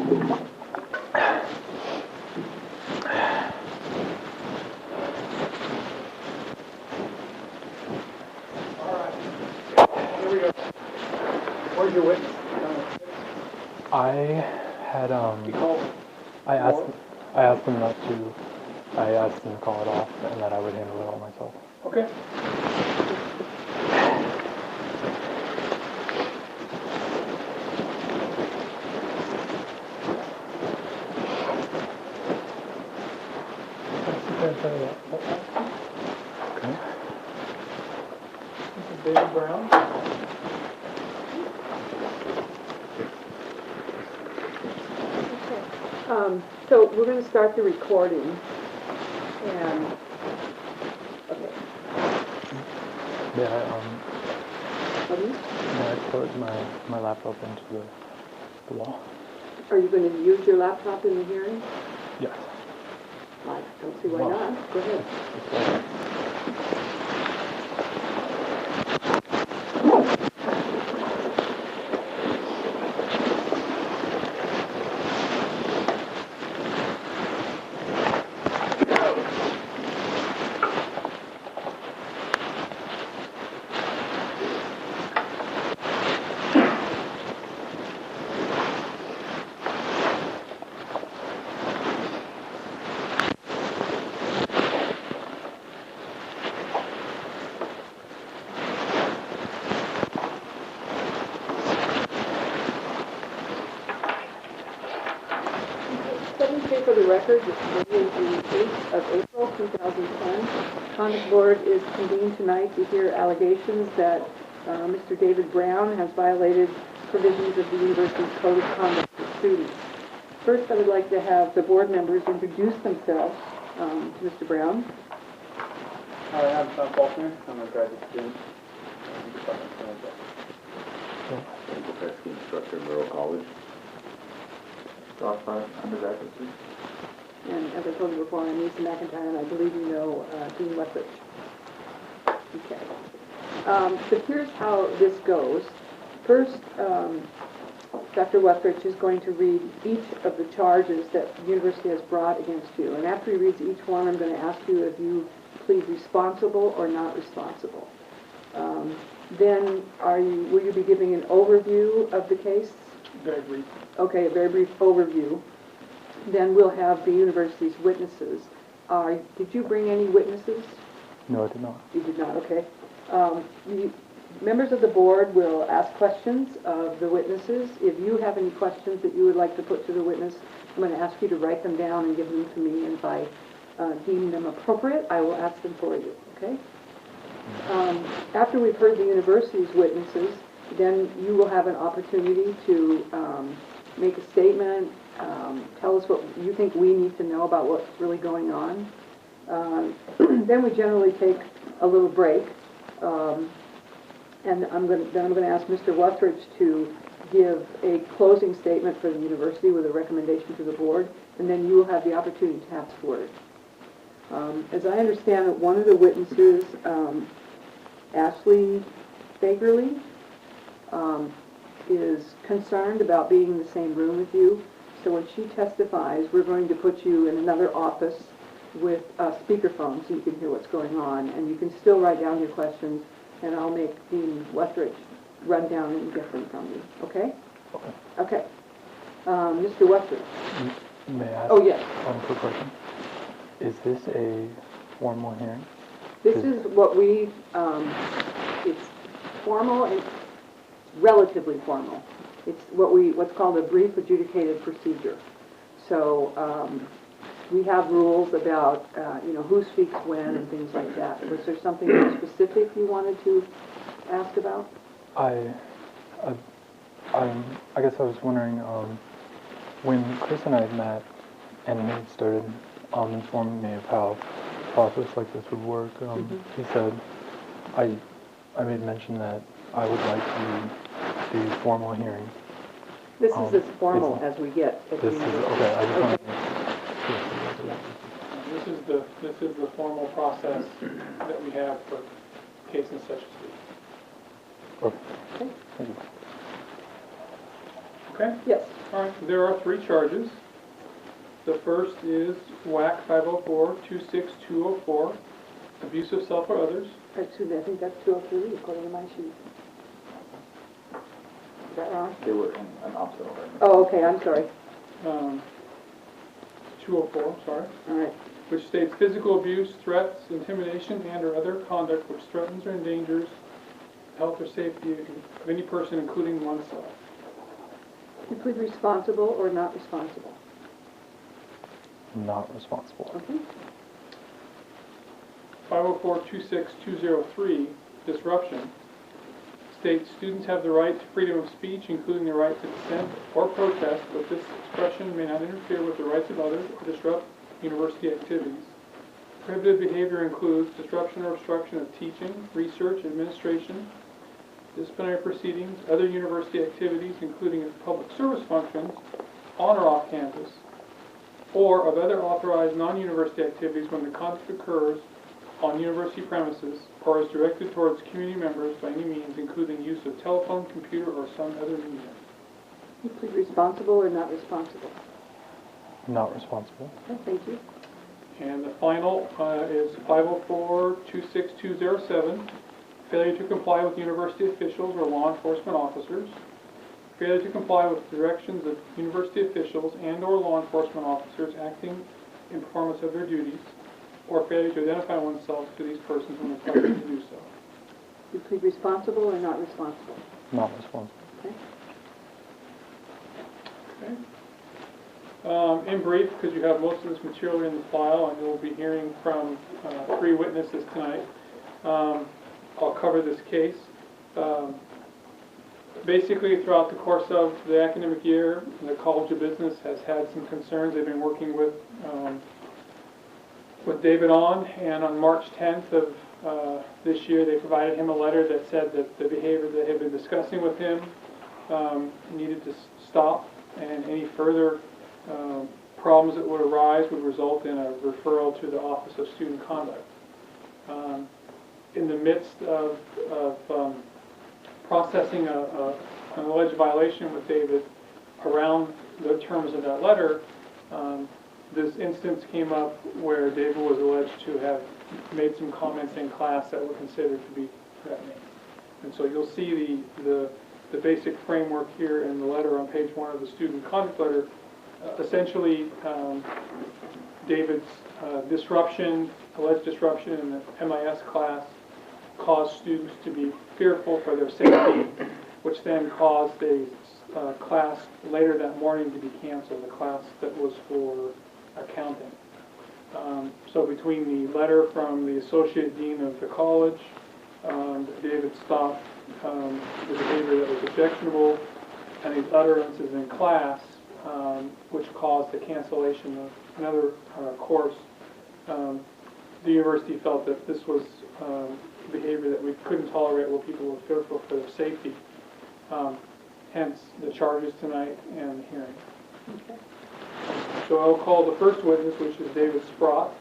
Here we go. Where's your witness? I had I asked them not to. I asked them to call it off and that I would handle it all myself. Okay. Okay. This is David Brown. So we're going to start the recording, and okay. May I plug my laptop into the wall? Are you going to use your laptop in the hearing? Yes. I don't see why not. Go ahead. For the record, this is the 8th of April, 2010. Conduct Board is convened tonight to hear allegations that Mr. David Brown has violated provisions of the university's Code of Conduct for students. First, I would like to have the board members introduce themselves to Mr. Brown. Hi, I'm Tom Faulkner. I'm a graduate student. I'm a professional instructor at Rural College. Undergraduate student. And as I told you before, I'm Lisa McIntyre, and I believe you know Dean Wethrich. Okay. So here's how this goes. First, Dr. Wethrich is going to read each of the charges that the university has brought against you. And after he reads each one, I'm going to ask you if you plead responsible or not responsible. Then will you be giving an overview of the case? Very brief. Okay, a very brief overview. Then we'll have the university's witnesses. Did you bring any witnesses? No, I did not. You did not, okay. Members of the board will ask questions of the witnesses. If you have any questions that you would like to put to the witness, I'm going to ask you to write them down and give them to me, and if I deem them appropriate, I will ask them for you, okay? After we've heard the university's witnesses, then you will have an opportunity to make a statement, tell us what you think we need to know about what's really going on. Then we generally take a little break, and I'm going to ask Mr. Wethrich to give a closing statement for the university with a recommendation to the board, and then you will have the opportunity to ask for it. As I understand it, one of the witnesses, Ashley Fagerly, is concerned about being in the same room with you. So when she testifies, we're going to put you in another office with a speakerphone so you can hear what's going on. And you can still write down your questions, and I'll make Dean Wethrich run down and get them from you. Okay? Okay. Okay. Mr. Wethrich. May I ask? Oh, yes. One quick question. Is this a formal hearing? This is what we, it's formal and relatively formal. It's what's called a brief adjudicated procedure. So we have rules about who speaks when and things like that. Was there something specific you wanted to ask about? I guess I was wondering, when Chris and I met and he started informing me of how a process like this would work, he said, I made mention that I would like the formal hearing. This is as formal as we get. This is, okay, I just wanted to... This is the formal process that we have for cases such as these. Okay. Thank you. Okay? Yes. All right, there are 3 charges. The first is WAC 504-26204, abuse of self or others. Excuse me, I think that's 203 according to my sheet. Is that wrong? They were in an optional. Oh, okay, I'm sorry. 204, sorry, All right. which states physical abuse, threats, intimidation, and or other conduct which threatens or endangers the health or safety of any person, including oneself. You plead responsible or not responsible? Not responsible. Okay. 504-26203, disruption, states students have the right to freedom of speech, including the right to dissent or protest, but this expression may not interfere with the rights of others or disrupt university activities. Prohibited behavior includes disruption or obstruction of teaching, research, administration, disciplinary proceedings, other university activities, including public service functions, on or off campus, or of other authorized non-university activities when the conduct occurs on university premises or is directed towards community members by any means, including use of telephone, computer, or some other medium. You plead responsible or not responsible? Not responsible. Okay, thank you. And the final is 504-26207, failure to comply with university officials or law enforcement officers, failure to comply with directions of university officials and or law enforcement officers acting in performance of their duties, or failure to identify oneself to these persons when required to do so. You plead responsible or not responsible? Not responsible. Okay. Okay. In brief, because you have most of this material in the file, and you'll be hearing from 3 witnesses tonight, I'll cover this case. Basically, throughout the course of the academic year, the College of Business has had some concerns they've been working with David on, and on March 10th of this year, they provided him a letter that said that the behavior they had been discussing with him needed to stop, and any further problems that would arise would result in a referral to the Office of Student Conduct. In the midst of processing an alleged violation with David around the terms of that letter, this instance came up where David was alleged to have made some comments in class that were considered to be threatening. And so you'll see the basic framework here in the letter on page 1 of the student conduct letter. Essentially, David's alleged disruption in the MIS class caused students to be fearful for their safety, which then caused a class later that morning to be canceled, a class that was for accounting. So between the letter from the Associate Dean of the college, David stopped the behavior that was objectionable, and these utterances in class, which caused the cancellation of another course, the university felt that this was behavior that we couldn't tolerate where people were fearful for their safety. Hence the charges tonight and the hearing. Okay. So I'll call the first witness, which is David Sprott.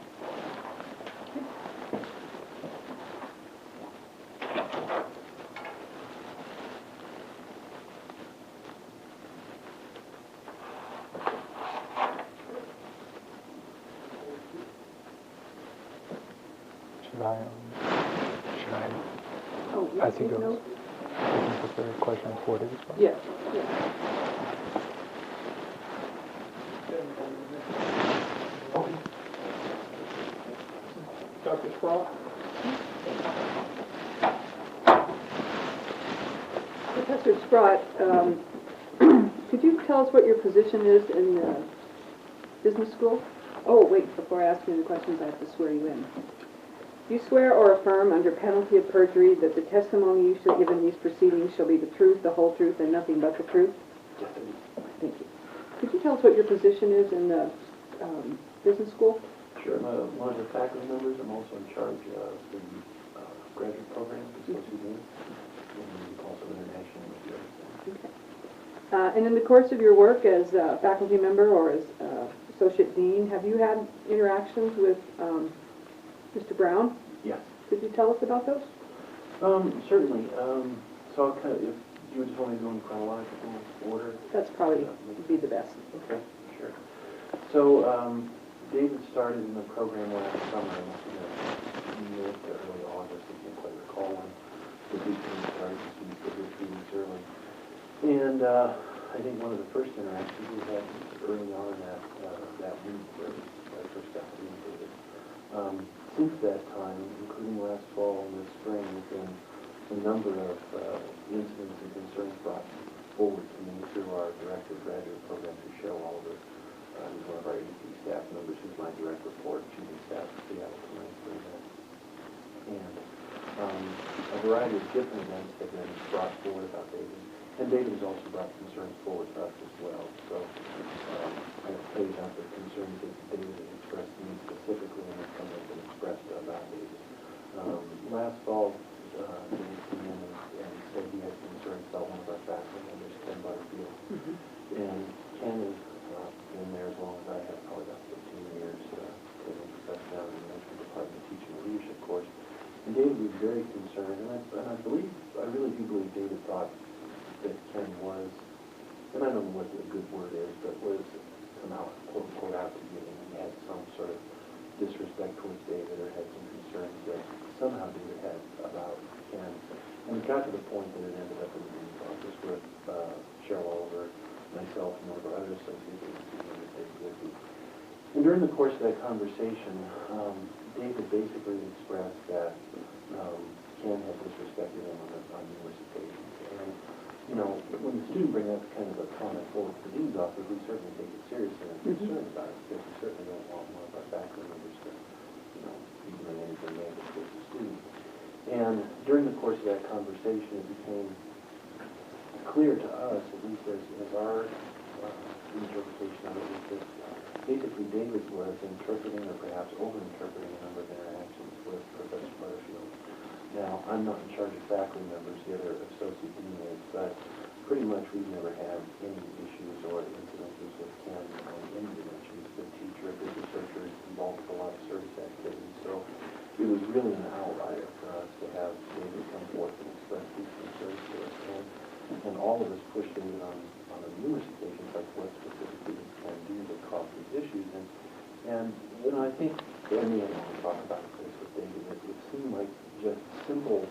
Should I? Oh, I yes, think you it know? was. I think that's a question for David. Yes, yes. Dr. Sprott? Professor Sprott, could you tell us what your position is in the business school? Oh, wait, before I ask you any questions, I have to swear you in. Do you swear or affirm under penalty of perjury that the testimony you shall give in these proceedings shall be the truth, the whole truth, and nothing but the truth? Yes, I do. Thank you. Could you tell us what your position is in the business school? Sure. I'm one of the faculty members. I'm also in charge of the graduate program, the Associate Dean, and also international affairs. Okay. And in the course of your work as a faculty member or as associate dean, have you had interactions with Mr. Brown? Yes. Could you tell us about those? Certainly. So I'll kind of, if you just want me to go in chronological order? That's probably be the best. Okay, sure. So, David started in the program last summer, mid to early August, I can't quite recall when the weekend started, so he's here 3 weeks early. And I think one of the first interactions we had early on that week where I first got to meet David. Since that time, including last fall and this spring, there's been a number of incidents and concerns brought forward to me through our director of graduate program, through Cheryl Oliver. Who's one of our AP staff members, who's my direct report, chief of staff at Seattle tonight for that. And a variety of different events have been brought forward about David. And David has also brought concerns forward to us as well. So I have played out the concerns that David has expressed to me specifically, and some have been expressed about David. Last fall, David came in and said he had concerns about one of our faculty members, Ken Butterfield. And Ken has been there as long as I have, probably about 15 years, taking professor down in the management department, teaching a leadership course. And David was very concerned, and I really do believe David thought that Ken was, and I don't know what the good word is, but was somehow, quote unquote, out to get him. He had some sort of disrespect towards David, or had some concerns that somehow David had about Ken. And it got to the point that it ended up in the dean's office with Cheryl Oliver, myself, and one of our other associates, David Whitby. And during the course of that conversation, David basically expressed that Ken had disrespected him on numerous occasions. And, you know, when the student brings up kind of a comment forward to the dean's office, we certainly take it seriously and are concerned about it, because we certainly don't want one of our faculty members to, you know, be doing anything negative towards the student. And during the course of that conversation, it became clear to us, at least as our interpretation of it, was that basically David was interpreting or perhaps over-interpreting a number of interactions with Professor Butterfield. Now, I'm not in charge of faculty members, the other associate dean is, but pretty much we've never had any issues or incidences with Ken on any dimension. He's a good teacher, a good researcher, he's involved with a lot of service activities. So it was really an outlier for us to have David come forth and express these concerns to us. And all of us pushed David on numerous occasions, like what specifically he can do to cause these issues. And you know, I think, and we want to talk about this with David, it seemed like just simple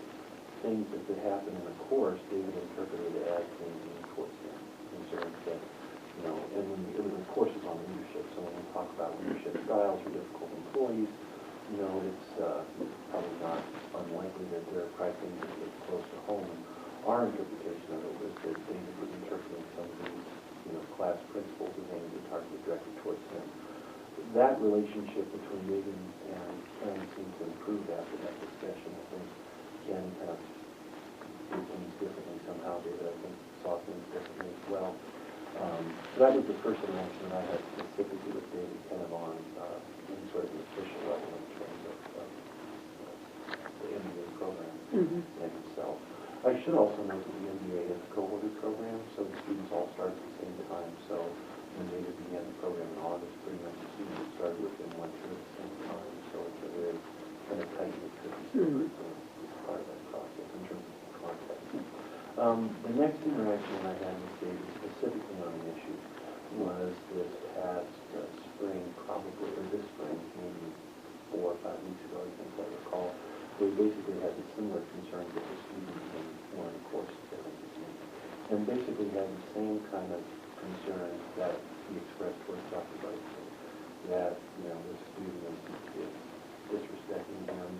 things that could happen in a course, David interpreted as things towards him, concerns that, you know, and when the course is on leadership, so when we talk about leadership styles for difficult employees, you know, it's probably not unlikely that there are probably things that get close to home. Our interpretation of it was that David was interpreting some of these, you know, class principles as aimed at targeted directed towards him. That relationship between David and Ken seemed to improve after that discussion. I think Ken kind of did things differently somehow. David, I think, saw things differently as well. So that was the first interaction that I had specifically with David, kind of on any sort of an official level in terms of the MBA program and itself. I should also note that the MBA is a cohorted program, so the students all start at the same time. So when David began the program in August, pretty much the students that started with him went through at the same time. So it's a very kind of tight-knit system. So it's part of that process in terms of context. The next interaction I had with David specifically on an issue was this past spring, probably, or this spring, maybe 4 or 5 weeks ago, I think I recall. We basically had the similar concerns with the students in one of the courses that I was in. And basically had the same kind of concerns that he expressed towards Dr. Butterfield. That, you know, the student is disrespecting him,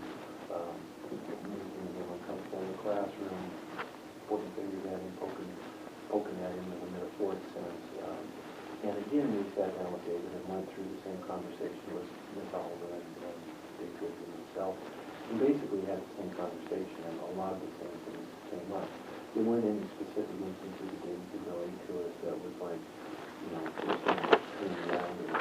making him uncomfortable in the classroom, pointing fingers at him, poking at him in a metaphoric sense. And again, we sat down with David and went through the same conversation with Ms. Oliver and David Whitby himself. We basically had the same conversation, and a lot of the same things came up. There weren't any specific instances that David could relate to us that was like, you know, turning around and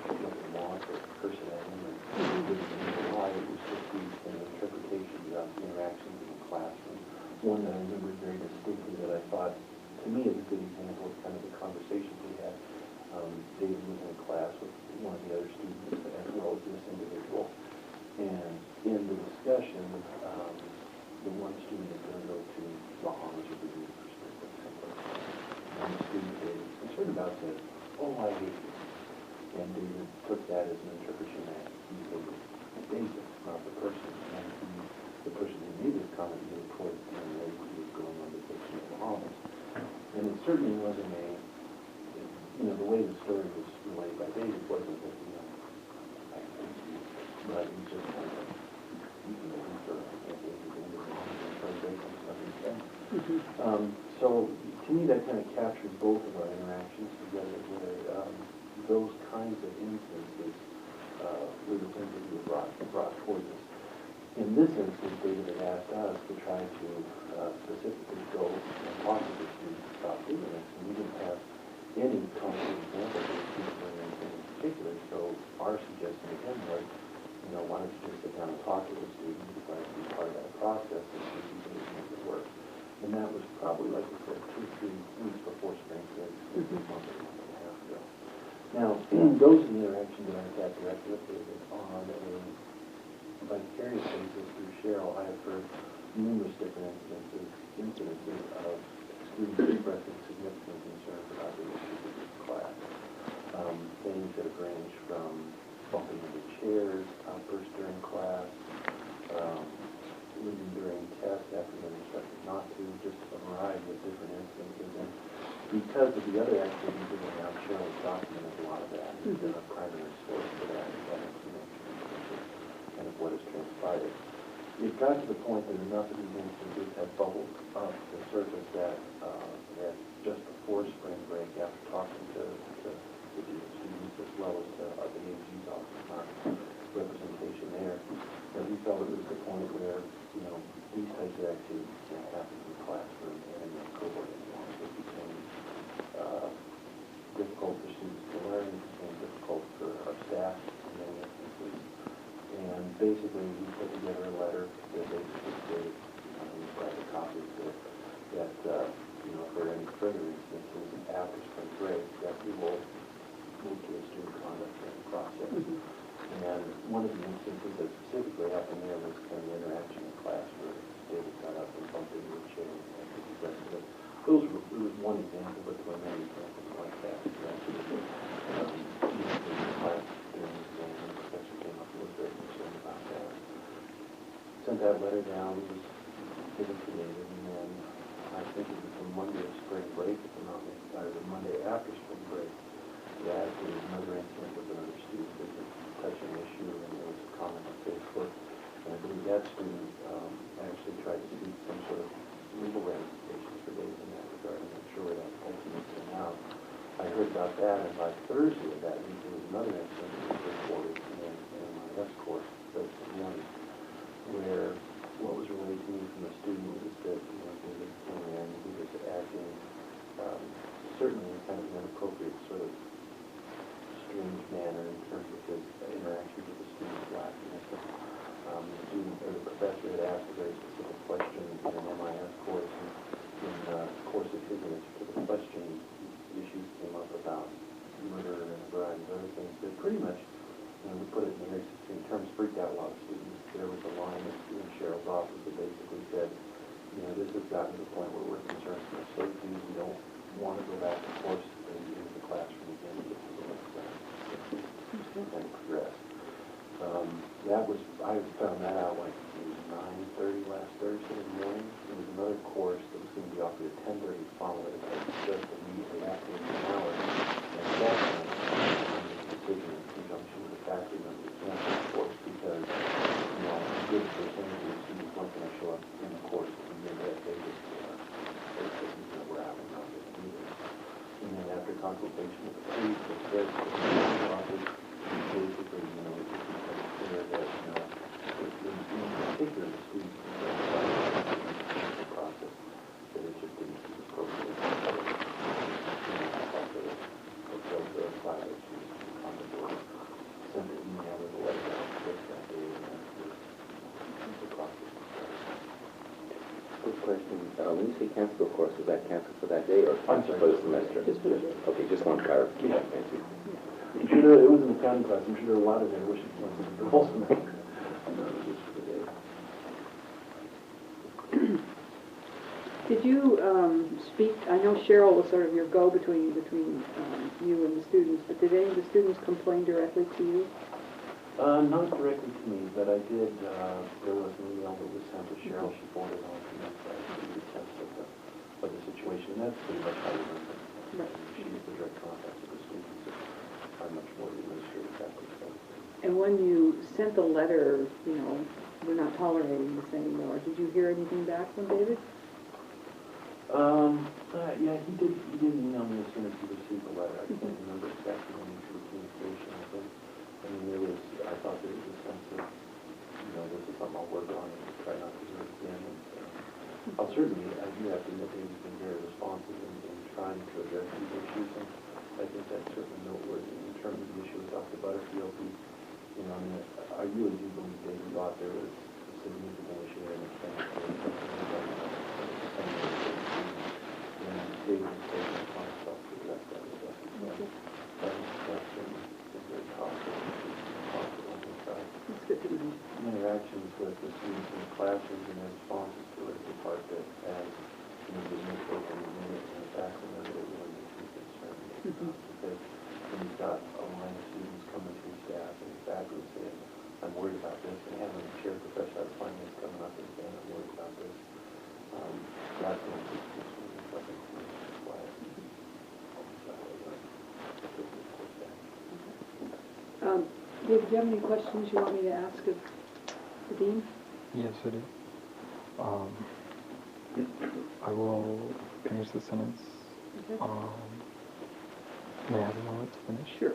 looking at loss or cursing at him and giving why. It was just these kind of interpretations of interactions in the classroom. One that I remember very distinctly that I thought, to me, is a good example of kind of the conversations we had. David was in class with one of the other students as well as this individual. And in the discussion, the one student is going to go to the homage of the perspective. about said, "Oh, I hate you." And David took that as an interpretation that he hated David, not the person. And the person who made this comment made towards the young lady who was going on vacation in the Bahamas. And it certainly wasn't the way the story was relayed by David wasn't that, I hate you, but he just kind of, so to me that kind of captures both of our interactions together, where those kinds of instances were the things that we brought towards us. In this instance, David had asked us to try to specifically go and talk to the students about doing this, and we didn't have any concrete examples of the students doing anything in particular, so our suggestion to him was, why don't you just sit down and talk to the students, try to be part of that process, and see if you can make it work. And that was probably, like I said, 2 or 3 weeks before spring break, a month and a half ago. Now, those are the interactions that I've had directly with David on a vicarious basis through Cheryl. I have heard numerous different incidences of students expressing significant concerns about the issues of this class. Things that have ranged from bumping into chairs, outbursts during class, leaving during tests after being instructed not to, just a variety of different instances. And because of the other activities that went on, Cheryl has documented a lot of that. It's been a primary source for that information and of what has transpired. It got to the point that enough of these instances had bubbled up to the surface that just before spring break, after talking to the students as well as to the AG's office, our representation there, that we felt it was the point where, these types of activities can't happen in the classroom and in the cohort anymore. It became difficult for students to learn, it became difficult for our staff in many instances. And basically, we put together a letter that basically stated, we private copies that if there are any further instances after spring break, that we will move to a student conduct process. And one of the instances that specifically happened there was kind of the interaction in class where David got up and bumped into a chair and the rest of it. It was one example, but there were many examples like that. Sent that letter down, it was given to David, and then I think it was the Monday of spring break, if I'm not mistaken, or the Monday after spring break, that there was another incident with another student that was touching an issue, and there was a comment on Facebook, and I believe that student actually tried to seek some sort of legal ramifications for David in that regard. I'm not sure where that ultimately came out. I heard about that, and by Thursday of that week, there was another incident that was reported in my S course, Thursday morning, where what was relayed to me from the student was that David came in, he was acting certainly in kind of an inappropriate sort of strange manner in terms of his interactions with the students last semester. The student or the professor had asked a very specific question in an MIS course, and in the course of his answer to the question, issues came up about murder and a variety of other things that pretty much, to put it in very succinct terms, freaked out a lot of students. There was a line in Cheryl's office that basically said, this has gotten to the point where we're concerned for our safety. We don't want to go back and force into the classroom again to get to the next class and progress. I found that out like 9:30 last Thursday morning. There was another course that was going to be offered at 10:30 following it, just immediately after an hour. And that decision in conjunction with the faculty members to cancel the course because, a good percentage of the students weren't going to show up in the course at the end of that day just we're out and not going to do this. And then after consultation with the police, the judge, the office, basically, it becomes clear that, in particular, the students in the process, that it just didn't seem appropriate. The violations on the board sent an email with a letter out that day, and that's the process. Quick question, when you say cancel the course, is that canceled for that day or canceled for the semester? Okay, just one clarification, thank you. I'm sure it was in the county class. I'm sure there are a lot of them wishing for the whole semester. Just for the day. Did you you speak, I know Cheryl was sort of your go-between between you and the students, but did any of the students complain directly to you? Not directly to me, but I did, there was an email that was sent to Cheryl, she forwarded on to me, so I could get a sense of the situation, and that's pretty much how we run it. Right. She's the direct contact with the students, and I'm much more the administrative faculty. And when you sent the letter, you know, we're not tolerating this anymore, did you hear anything back from David? Yeah, he did email me as soon as he received the letter. I can't remember exactly when he through communication, I think. I mean, I thought there was a sense of, you know, this is something I'll work on and try not to do it again. And, I'll certainly, I do have to admit that he's been very responsive in trying to address these issues, and I think that's certainly noteworthy in terms of the issue with Dr. Butterfield. You know, I mean, I really do believe David thought there was a significant issue there, and David has taken it upon himself to address that as well. That's been very positive on his side. That's good to know. Interactions with the students in the classrooms and their responses to it is the part that has, you know, the notebook and the minutes and the facts and that really makes me concerned. Because when you've got a line of students coming through staff and faculty saying, I'm worried about this, and having a chair professor out of finance coming up and saying, I'm worried about this, that's going to be concerning, I think, that's why David, do you have any questions you want me to ask of the dean? Yes, I do. I will finish the sentence. Okay. May I have a moment to finish? Sure.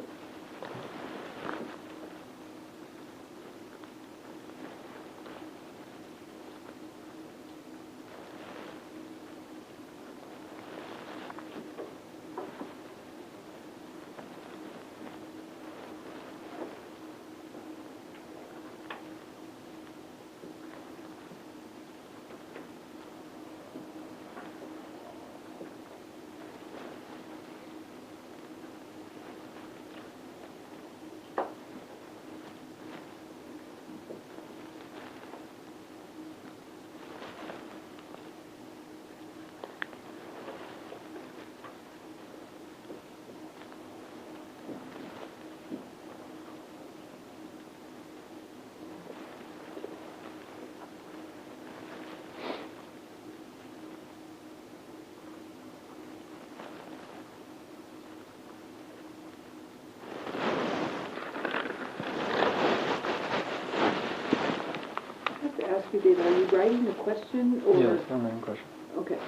Ask you, David, are you writing the question or? Yes, I'm writing a question. Okay.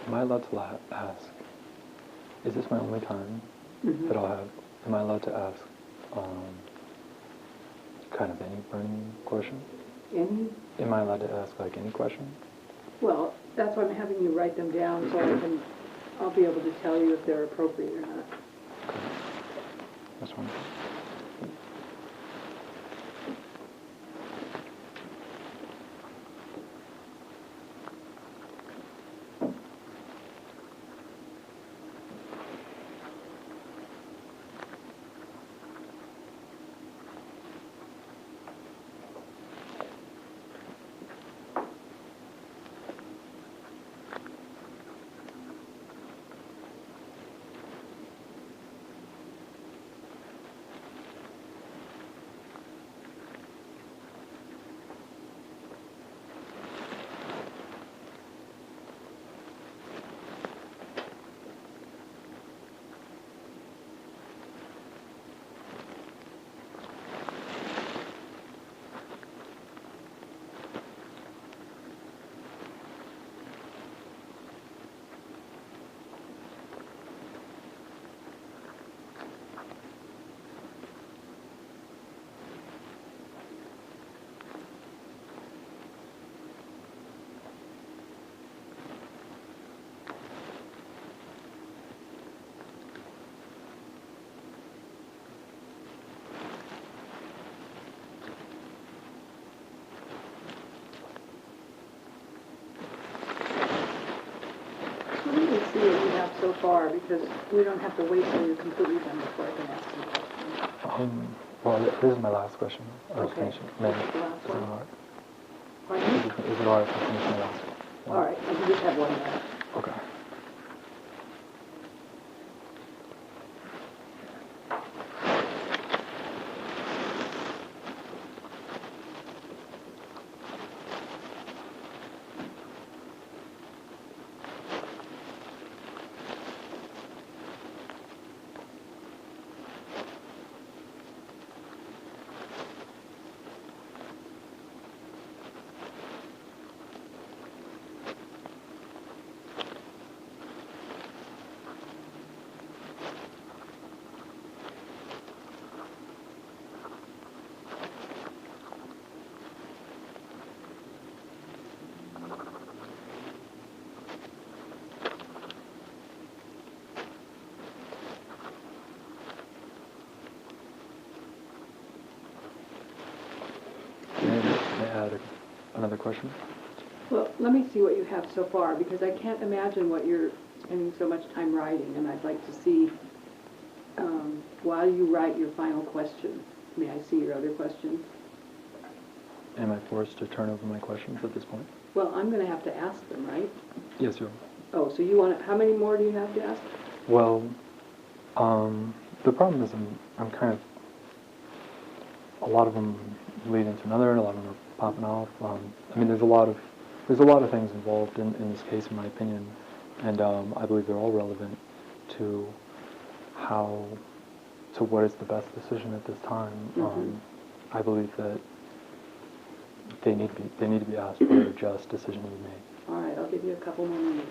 Am I allowed to ask, is this my only time that I'll have? Am I allowed to ask kind of any burning question? Any? Am I allowed to ask like any question? Well, that's why I'm having you write them down so I'll be able to tell you if they're appropriate or not. Okay. That's wonderful. Let me see what you have so far, because we don't have to wait till you're completely done before I can ask you questions. Well, this is my last question. I was Okay. finishing. The last one? Pardon me? Is it alright if I finish my last one? All right, I can just have one left. Okay. May I add another question? Well, let me see what you have so far, because I can't imagine what you're spending so much time writing, and I'd like to see, while you write your final question, may I see your other questions? Am I forced to turn over my questions at this point? Well, I'm going to have to ask them, right? Yes, you are. Oh, so you want to, how many more do you have to ask? Well, the problem is I'm kind of, a lot of them lead into another, and a lot of them are popping off. I mean, there's a lot of things involved in this case, in my opinion, and I believe they're all relevant to what is the best decision at this time. Mm-hmm. I believe that they need to be asked what a just decision we made. All right, I'll give you a couple more minutes.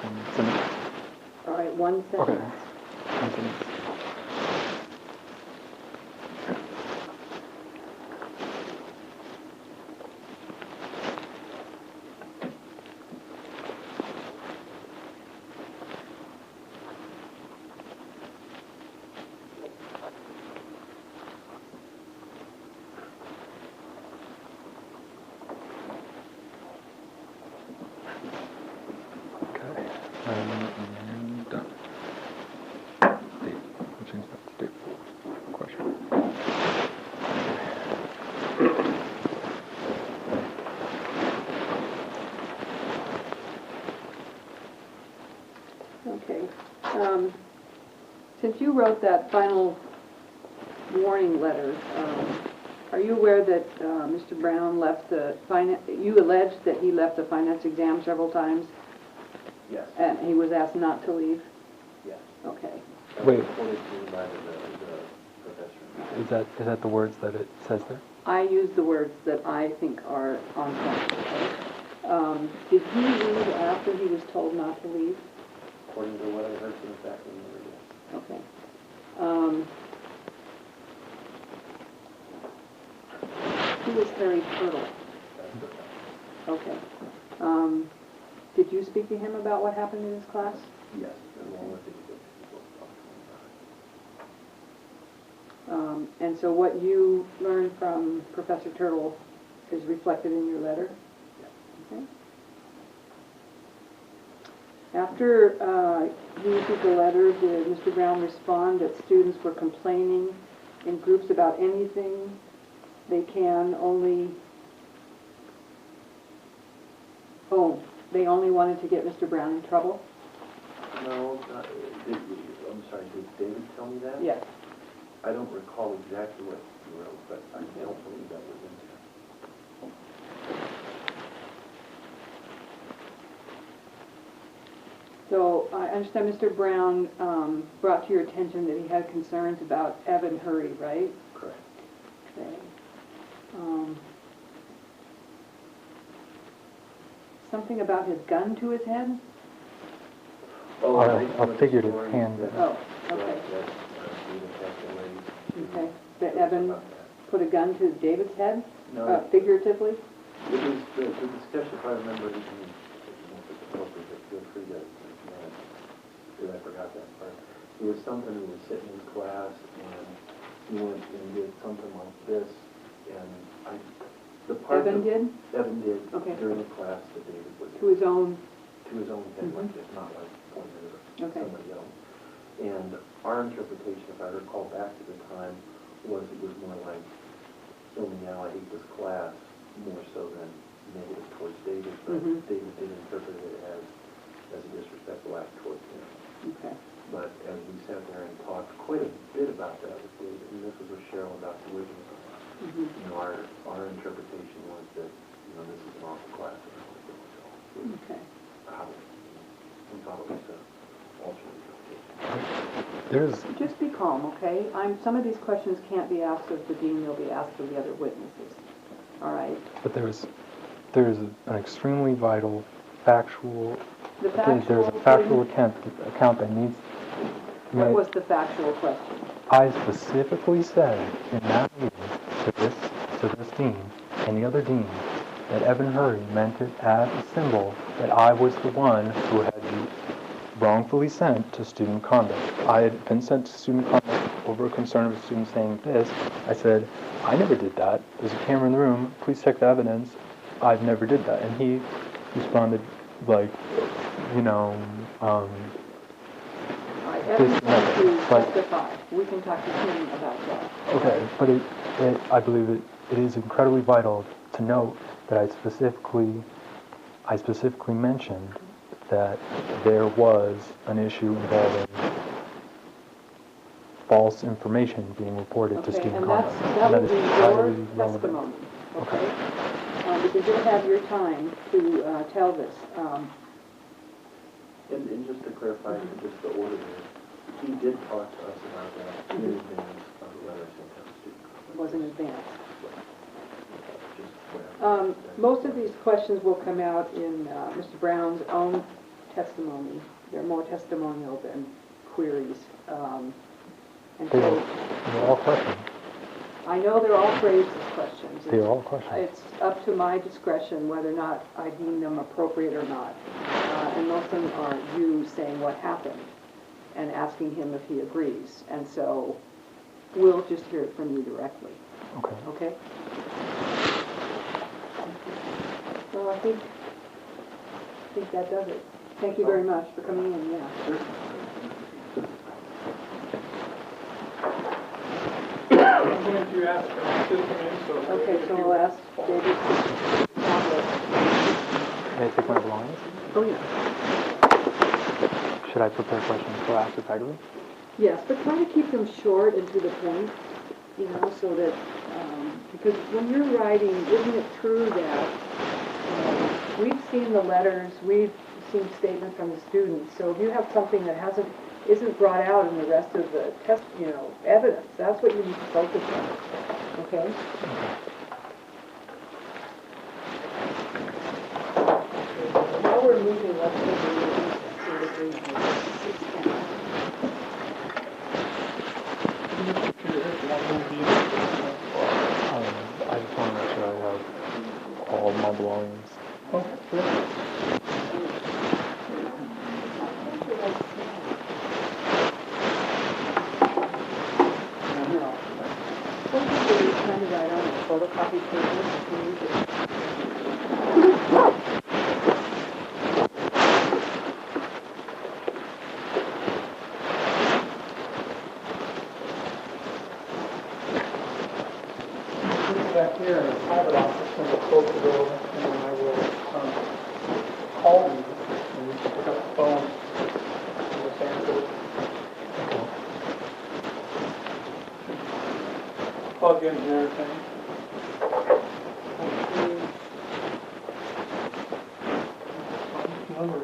sentence. All right, one Okay. sentence. One sentence. Okay, and done. Date. We'll change that to date. Question. Okay. Since you wrote that final warning letter, are you aware that Mr. Brown left the finance, you alleged that he left the finance exam several times, Yes, and he was asked not to leave? yes. Okay. Wait. Reported to me by the professor. Is that the words that it says there? I use the words that I think are on point, okay? Did he leave after he was told not to leave? According to what I heard from the faculty member, yes. Okay. Who is Harry Turtle? That's the Okay. Did you speak to him about what happened in his class? Yes, along with the people And so what you learned from Professor Turtle is reflected in your letter? Okay. After you received the letter, did Mr. Brown respond that students were complaining in groups about anything they only wanted to get Mr. Brown in trouble? No, I'm sorry, did David tell me that? Yes. I don't recall exactly what he wrote, but I don't believe that was in there. So I understand Mr. Brown brought to your attention that he had concerns about Evan Hurry, right? Correct. Okay. Something about his gun to his head? Oh, A figurative hand. Oh, okay. Okay. That Evan put a gun to David's head, No, figuratively? it was the discussion, if I remember, if it's appropriate, but feel free to, because I forgot that part. It was something that was sitting in class, and he went and did something like this, and the part Evan did? Evan did Okay. during the class that David was To his own, head like this, not like pointed at Okay. somebody else. And our interpretation, if I recall back to the time, was it was more like, kill me now, I hate this class, more so than negative towards David, but David did interpret it as a disrespectful act towards him. okay. But as we sat there and talked quite a bit about that with David, and this was with Cheryl and Dr. Wiggins, you know, our interpretation was that, you know, this is an awful class. Okay. How we thought it was an alternate. There's, Just be calm, okay? Some of these questions can't be asked of the dean, they'll be asked of the other witnesses. All right? but there's an extremely vital factual. The There's a factual account that needs. What was the factual question? I specifically said in that meeting to this dean and the other dean that Evan Hurry meant it as a symbol that I was the one who had been wrongfully sent to student conduct. I had been sent to student conduct over a concern of a student saying this. I said, I never did that. There's a camera in the room. Please check the evidence. I've never did that. And he responded like, you know, Evan this, wants to but- testify. We can talk to him about that. okay, but I believe it is incredibly vital to note that I specifically mentioned that there was an issue involving false information being reported to Okay, student and conduct. that would is be highly your relevant. testimony, okay? Because you'll have your time to tell this. And just to clarify, just the order there, he did talk to us about that in advance of the letter sent out to students. Was in advance. Just whatever. Most of these questions will come out in Mr. Brown's own testimony. They're more testimonial than queries. And They're so they're all questions. I know they're all phrased as questions. They're all questions. It's up to my discretion whether or not I deem them appropriate or not. And most of them are you saying what happened and asking him if he agrees. And so we'll just hear it from you directly. Okay. Okay? Well, I think that does it. Thank you very much for coming in, yeah. I'm going to ask this again, so. Okay, so we'll ask David to tablet. May I take my belongings? Oh, yeah. Should I prepare questions for after Peggy? Yes, but try to keep them short and to the point, you know, so that, because when you're writing, isn't it true that we've seen the letters, we've seen statements from the students, so if you have something that isn't brought out in the rest of the test, you know, evidence, that's what you need to focus on, okay? While we're moving, let's go to the I just want to make sure I have all my belongings. Okay, sure. Trying to write on a photocopy paper. Back here in the private office, when we close the door, and then I will call you, and you can pick up the phone and just answer it. Plug in and everything. Number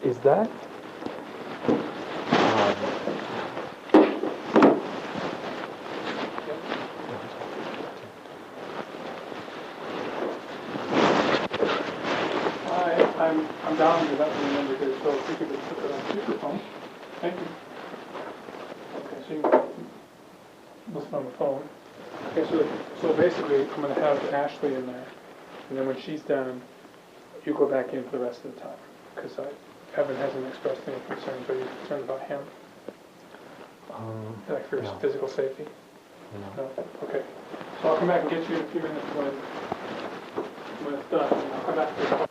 is. Is that? I'm down to that number here, so if you could just put it on speakerphone. Thank you. Okay, so you can listen on the phone. Okay, so basically, I'm going to have Ashley in there, and then when she's done, you go back in for the rest of the time, because Evan hasn't expressed any concerns. Are you concerned about him? Like for his No. physical safety? No. No? Okay. So I'll come back and get you in a few minutes when it's done. I'll come back to you.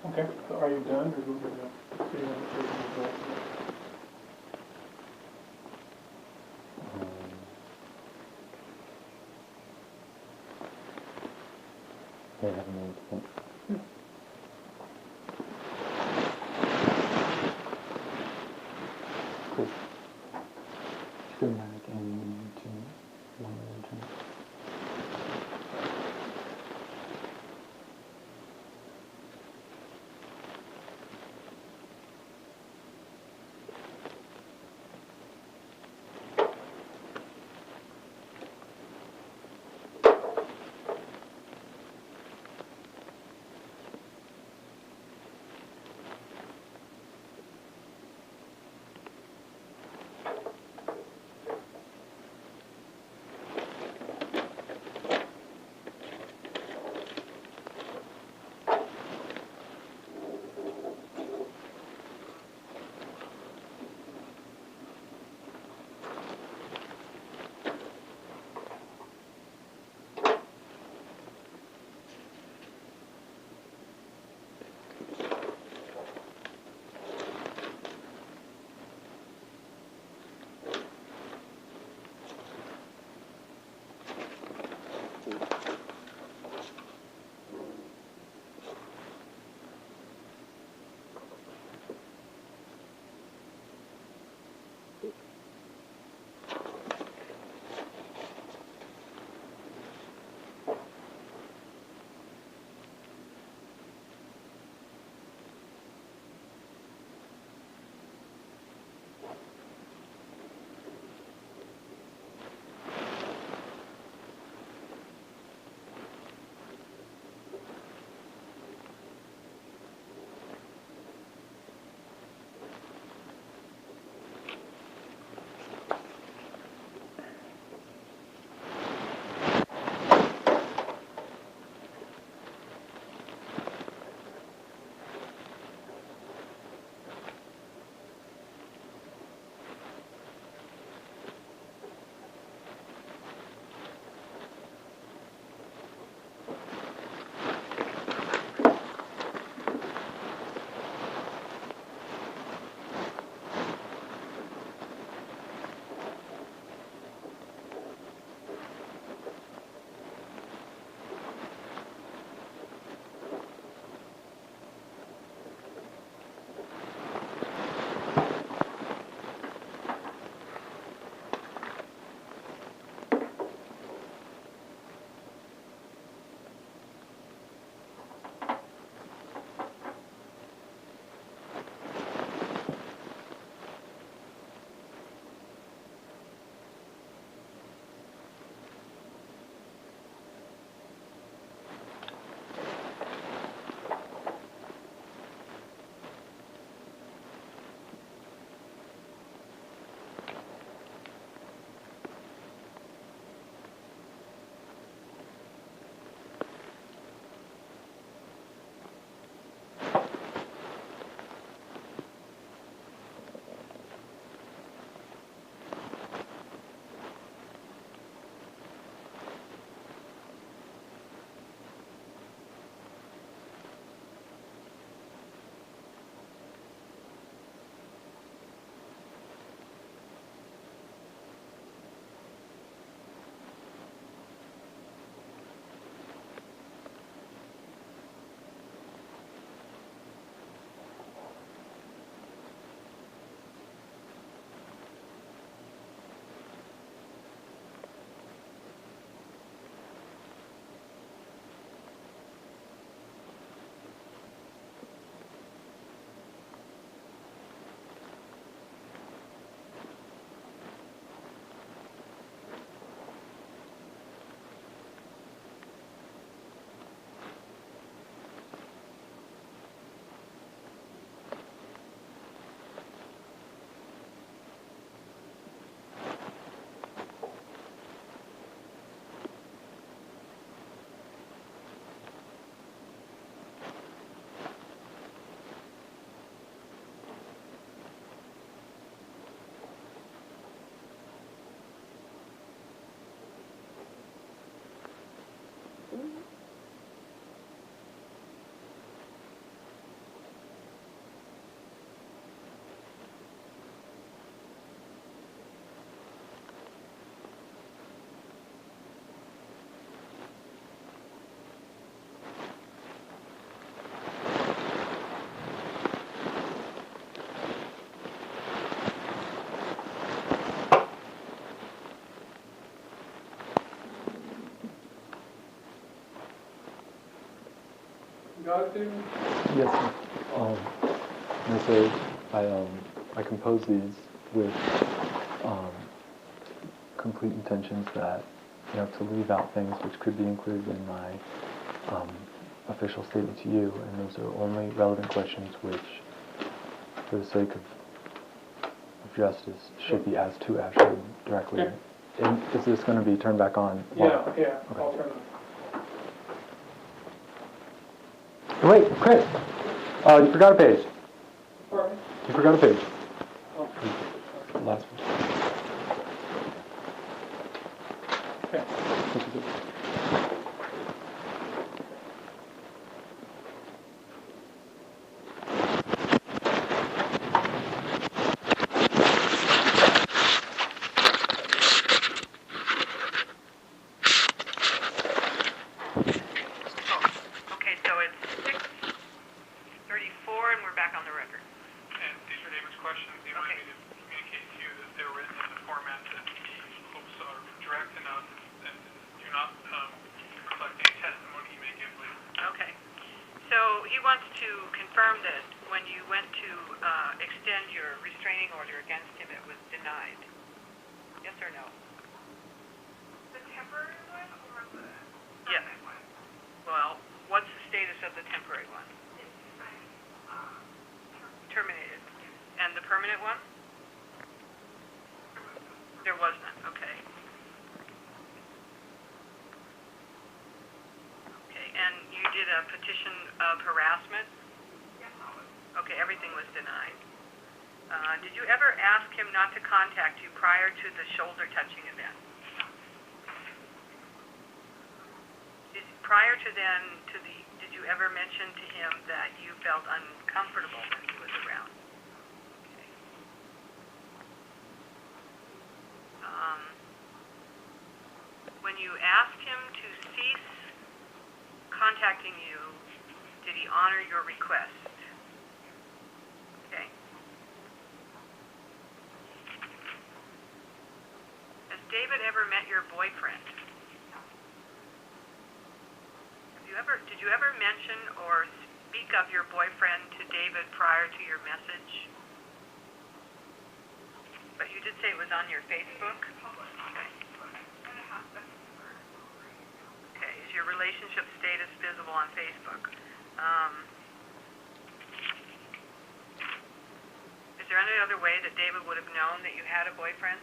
Okay, so are you done, or do you want to take any votes? They haven't moved yet. Chris, go back and to one other turn. Got it, David? Yes, sir. And so I composed these with complete intentions that, to leave out things which could be included in my official statement to you, and those are only relevant questions which, for the sake of justice, should be asked to Ashley directly. Okay. And is this going to be turned back on? Yeah, Okay. I'll turn it. Wait, Chris! You forgot a page. Pardon? You forgot a page. Oh. Last one. Okay. This is it. Okay, so it's 6:34 and we're back on the record. And these are David's questions. He wanted me to communicate to you that they're written in the format that he hopes are direct enough and do not reflect any testimony he may give later. Okay. So he wants to confirm that when you went to extend your restraining order against him, it was denied. Yes or no? The temporary one or the Yes. Well, what's the status of the temporary one? Terminated. And the permanent one? There was none. Okay. Okay, and you did a petition of harassment? Yes, Okay, everything was denied. Did you ever ask him not to contact you prior to the shoulder touching event? Prior to then, did you ever mention to him that you felt uncomfortable when he was around? Okay. When you asked him to cease contacting you, did he honor your request? Okay. Has David ever met your boyfriend? Did you ever mention or speak of your boyfriend to David prior to your message? But you did say it was on your Facebook? Okay. Okay, is your relationship status visible on Facebook? Is there any other way that David would have known that you had a boyfriend?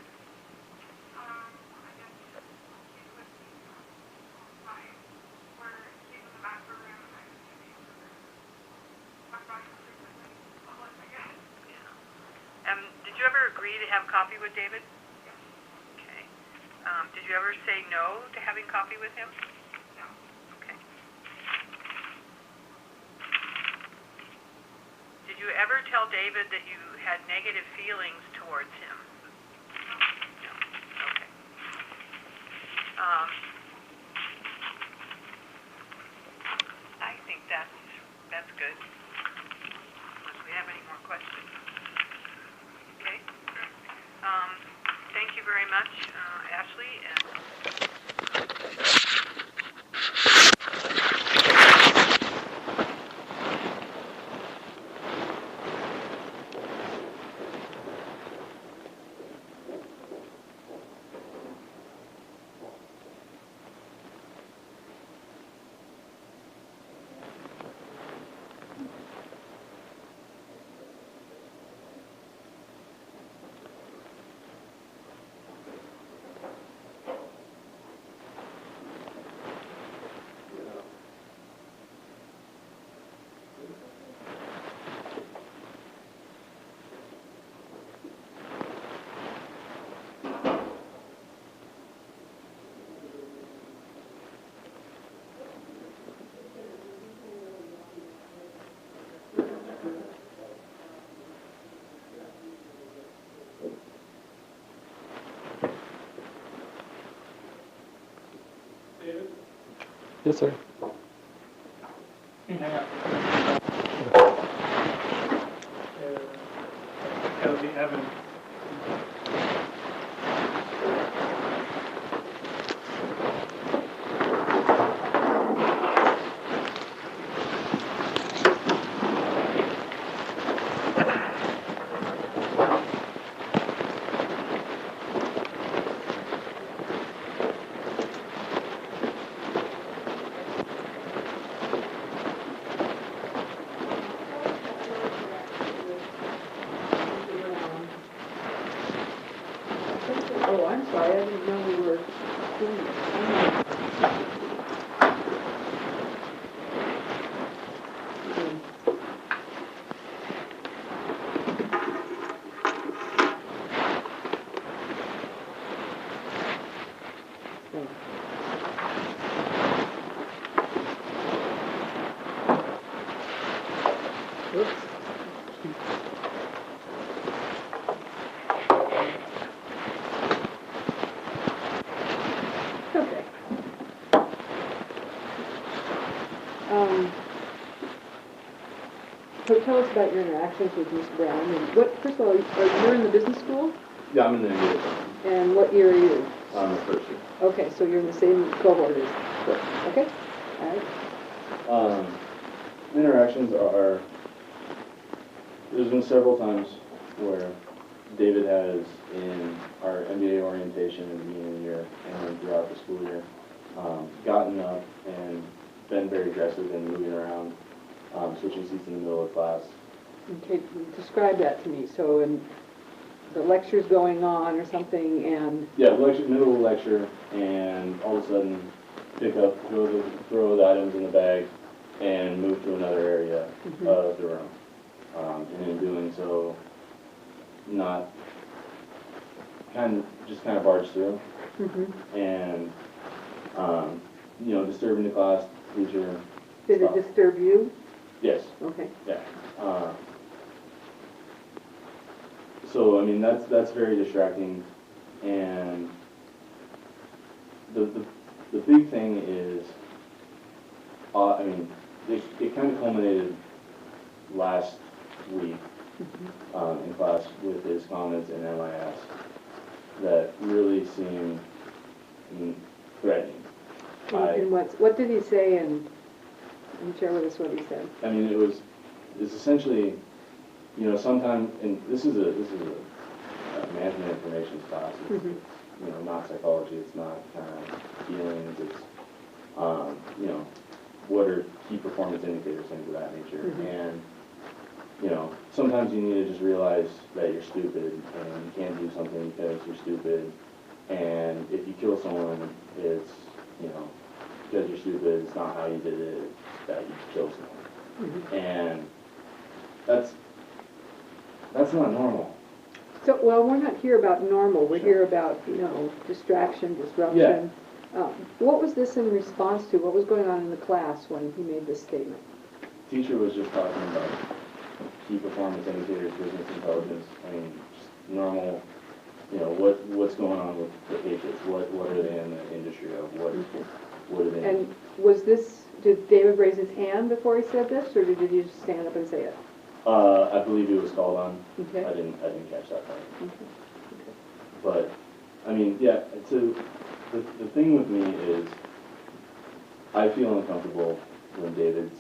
Did you ever agree to have coffee with David? Okay. Did you ever say no to having coffee with him? No. Okay. Did you ever tell David that you had negative feelings towards him? No. Okay. I think that's good. Unless we have any more questions. Okay. Thank you very much, Ashley. David? Yes, sir. Hang on. That'll be Evan. So tell us about your interactions with Ms. Brown, and first of all, you're in the business school, Yeah, I'm in the MBA and what year are you? I'm the first year. Okay, so you're in the same cohort as, okay, all right. Interactions are, there's been several times where David has, in our MBA orientation at the beginning of the year and then throughout the school year, gotten up and been very aggressive in moving around, switching seats in the middle of class. Okay, describe that to me. So, the lecture's going on or something, and Yeah, middle of lecture, and all of a sudden pick up, throw the items in the bag, and move to another area of the room. And in doing so, not just kind of barge through, and disturbing the class, teacher. did it stuff. disturb you? Yes. Okay. Yeah. So I mean that's very distracting, and the big thing is, I mean, it kind of culminated last week in class with his comments in MIS that really seemed threatening. And what did he say, and share with us what he said? I mean, it's essentially, sometimes, and this is a management information class. It's, not psychology. It's not feelings. It's, what are key performance indicators, things of that nature. And, sometimes you need to just realize that you're stupid and you can't do something because you're stupid. And if you kill someone, it's, because you're stupid. It's not how you did it. It's that you killed someone. And that's not normal. So, well, we're not here about normal. We're Sure. here about, distraction, disruption. What was this in response to? What was going on in the class when he made this statement? Teacher was just talking about key performance indicators, business intelligence. I mean, just normal. What's going on with the Patriots? What are they in the industry of? What are they? And did David raise his hand before he said this, or did he just stand up and say it? I believe it was called on. Okay. I didn't catch that part. Okay. But I mean, yeah. The thing with me is, I feel uncomfortable when David's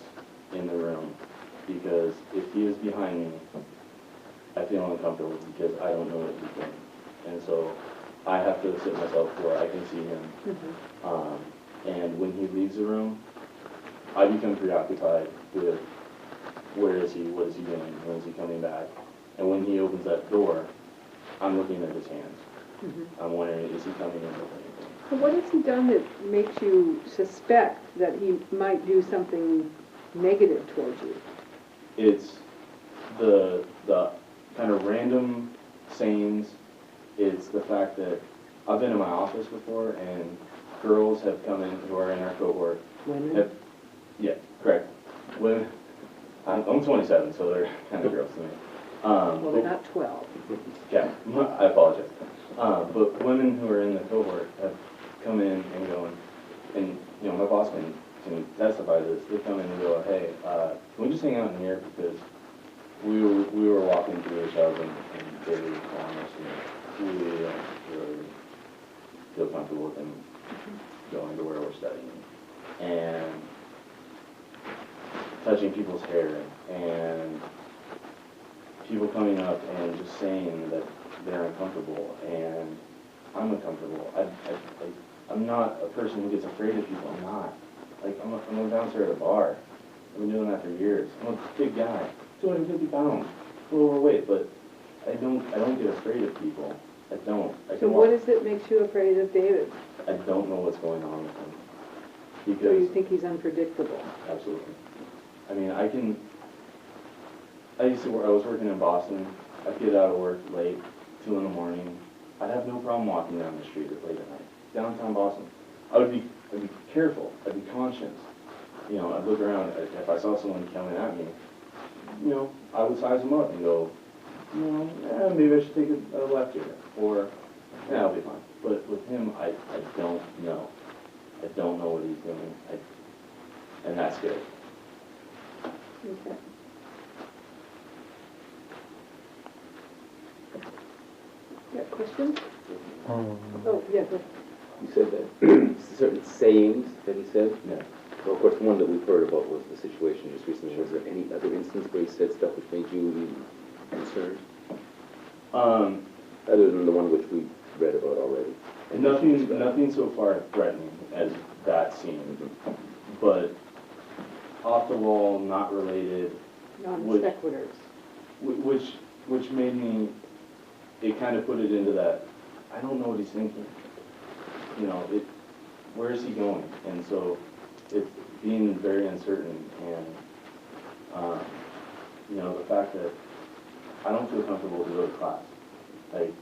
in the room, because if he is behind me, I feel uncomfortable because I don't know what he's doing, and so I have to sit myself where I can see him. And when he leaves the room, I become preoccupied with where is he, what is he doing, when is he coming back, and when he opens that door, I'm looking at his hands. I'm wondering, is he coming in with anything? So what has he done that makes you suspect that he might do something negative towards you? It's the kind of random sayings. It's the fact that I've been in my office before, and girls have come in who are in our cohort. Women? Yeah, correct. Women. I'm 27, so they're kind of girls to me. Well, they're not 12. Yeah, I apologize. But women who are in the cohort have come in and going, and my boss can testify to this. They come in and go, hey, can we just hang out in here, because we were walking through the shelves and they were calling us, and we don't really feel comfortable with them going to where we're studying, and touching people's hair, and people coming up and just saying that they're uncomfortable, and I'm uncomfortable. I'm not a person who gets afraid of people. I'm not. I'm a bouncer at a bar. I've been doing that for years. I'm a big guy, 250 pounds, a little overweight, but I don't get afraid of people. I don't. So what is it makes you afraid of David? I don't know what's going on with him. Because So you think he's unpredictable? Absolutely. I mean, I was working in Boston. I'd get out of work late, 2 in the morning. I'd have no problem walking down the street late at night. Downtown Boston. I'd be careful. I'd be conscious. I'd look around. If I saw someone coming at me, I would size them up and go, maybe I should take a left here. Or, I'll be fine. But with him, I don't know. I don't know what he's doing. And that's scary. Okay. Got questions? Oh, yeah, go ahead. You said that certain sayings that he said? Yeah. Well, of course, the one that we've heard about was the situation just recently. Was there any other instance where he said stuff which made you concerned? Other than the one which we read about already? Nothing so far threatening as that seemed, but off the wall, not related, Non Which- sequiturs. which made me, it kind of put it into that, I don't know what he's thinking. You know, where is he going? And so it's being very uncertain, and you know, the fact that I don't feel comfortable to go to class. Like,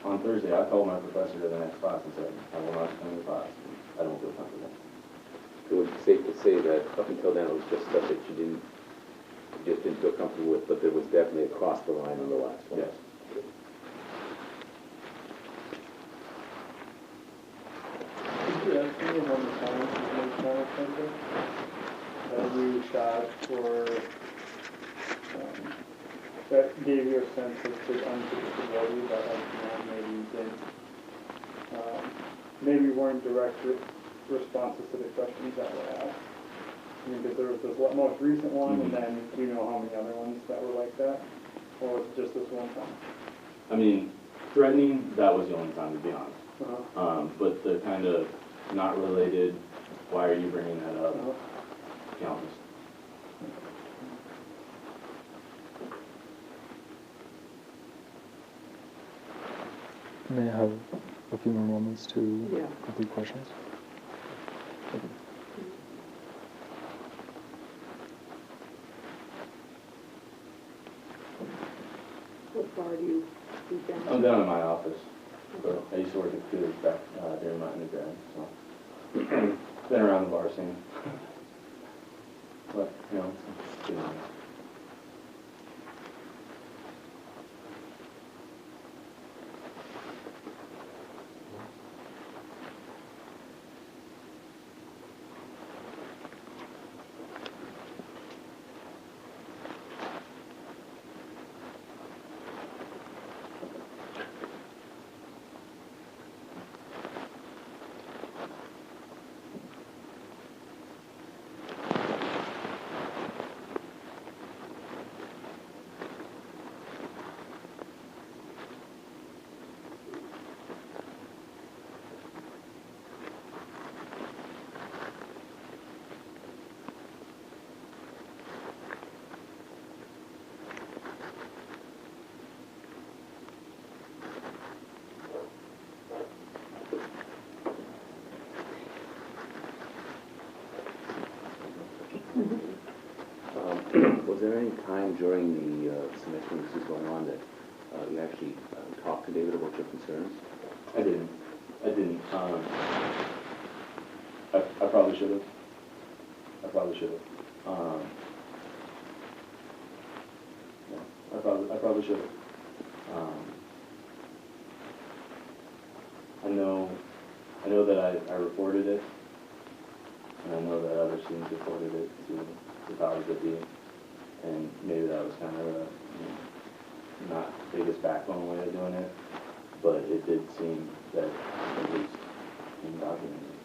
on Thursday, I called my professor to the next class and said, I will not come to class. I don't feel comfortable. It would be safe to say that up until then, it was just stuff that you just didn't feel comfortable with, but there was definitely a cross the line on the last one. Yes. Yeah, one of the comments is made more offensive. That you shot for, that gave you a sense of the unpredictability that, like, you know, maybe you didn't, maybe you weren't direct responses to the questions that were asked. I mean, because there was this most recent one, and then do you know how many other ones that were like that? Or was it just this one time? I mean, threatening, that was the only time, to be honest. But the kind of not related, why are you bringing that up, countless. May I have a few more moments to Yeah. complete questions? What bar do you down? I'm down in my office. So I used to work at Coolidge back during my undergrad, so been around the bar scene. But, you know, it's good. Was there any time during the semester when this was going on that you actually talked to David about your concerns? I didn't. I probably should have. Yeah, I probably should have. I know that I reported it, and I know that other students reported it to the powers that be, and maybe that was kind of a, not biggest backbone way of doing it, but it did seem that it was undocumented.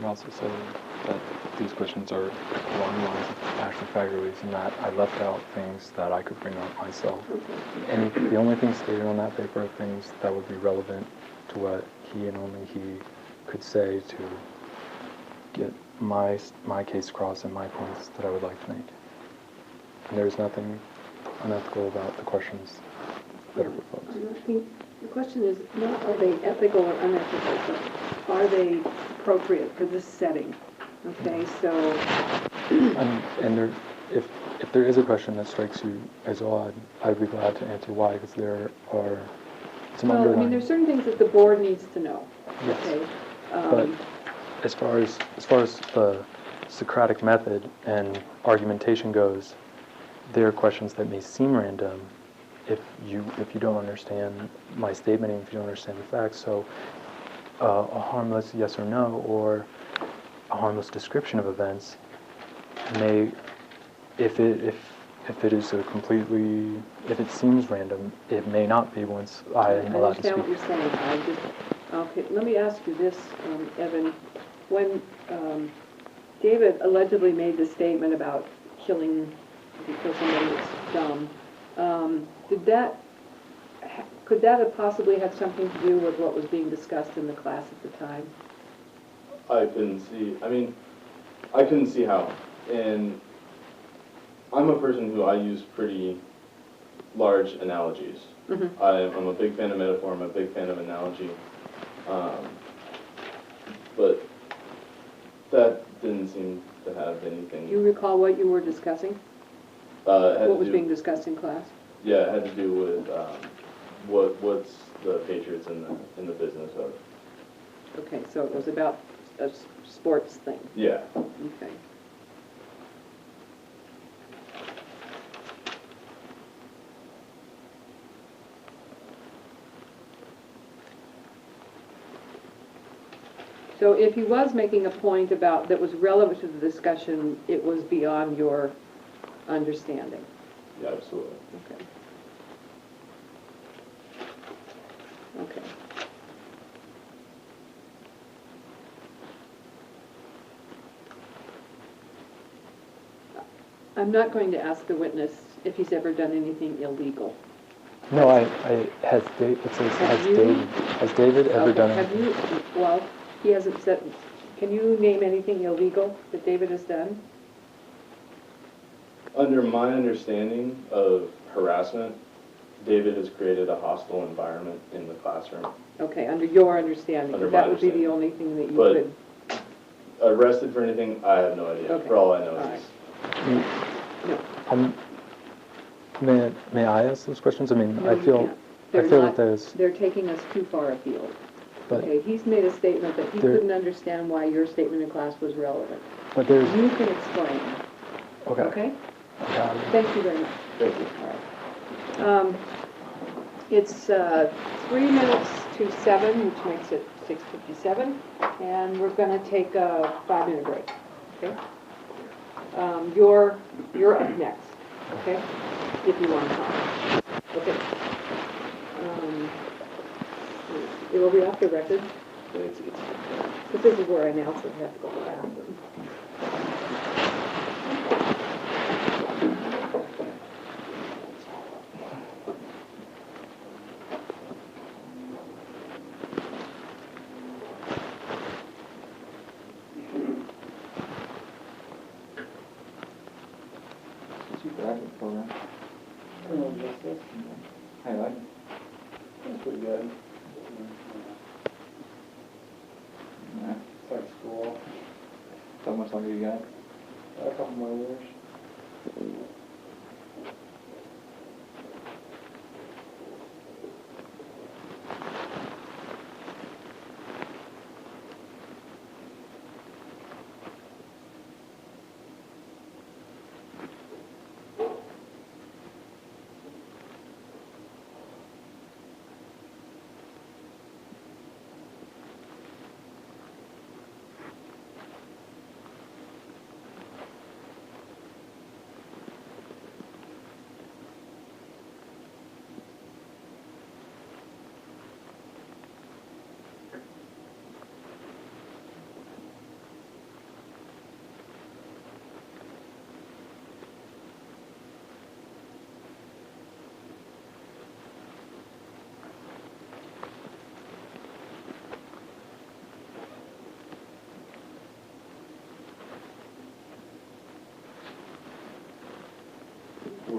can also say that these questions are along the lines of Ashley Fagerly's, and that I left out things that I could bring up myself. And the only things stated on that paper are things that would be relevant to what he and only he could say to get my case across and my points that I would like to make. And there's nothing unethical about the questions that are proposed. I think the question is not are they ethical or unethical, but are they appropriate for this setting? Okay, so And there, if there is a question that strikes you as odd, I'd be glad to answer why, because there are some well, I underlying. mean, there's certain things that the board needs to know. Yes. Okay. But as far as the Socratic method and argumentation goes, there are questions that may seem random if you don't understand my statement and if you don't understand the facts. So a harmless yes or no or a harmless description of events may, if it is a completely, if it seems random, it may not be once I am allowed to speak. I understand what you're saying. Okay, let me ask you this, Evan. When David allegedly made the statement about killing because somebody was dumb, could that have possibly had something to do with what was being discussed in the class at the time? I couldn't see how. And I'm a person who I use pretty large analogies. Mm-hmm. I'm a big fan of metaphor, I'm a big fan of analogy. But that didn't seem to have anything. Do you recall what you were discussing? What was being discussed in class? Yeah, it had to do with what's the Patriots in the business of. Okay, so it was about a sports thing. Yeah. Okay. So if he was making a point about that was relevant to the discussion, it was beyond your understanding. Yeah, absolutely. Okay. Okay. I'm not going to ask the witness if he's ever done anything illegal. No, it says, has David ever Okay, done have anything? you, well, he hasn't said, can you name anything illegal that David has done? Under my understanding of harassment, David has created a hostile environment in the classroom. Okay, under your understanding, Under that my would be the understanding. only thing that you But could... arrested for anything, I have no idea. Okay. For all I know All is No, May I ask those questions? I mean, no, I you feel can't. They're that not- there's, They're taking us too far afield. but Okay, he's made a statement that he There- couldn't understand why your statement in class was relevant. there's, You can explain, okay. okay? Got it. Thank you very much. thank you. All right. It's 3 minutes to 7, which makes it 6:57, and we're going to take a 5-minute break, okay? You're up next, okay? If you want to talk. Okay. It will be off the record. But this is where I announce that I have to go to the bathroom. That's pretty good. Yeah, it's like school. How much longer you got? A couple more years.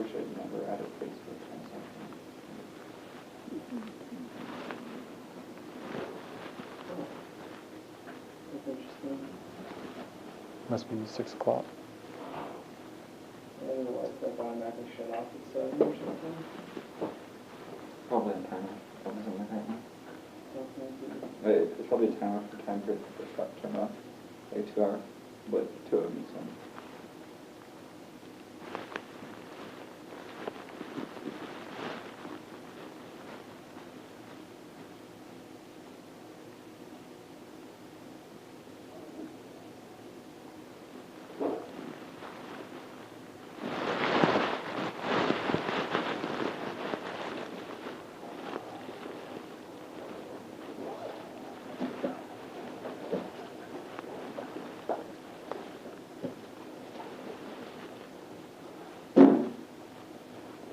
wish I'd never added Facebook or something. That's interesting. Must be 6 o'clock. Otherwise, that automatically shut off at 7 or something. Probably a timer, probably something like that. Okay. It's probably a timer for tampered that got turned off, like 2 hour, but 2 of them, so.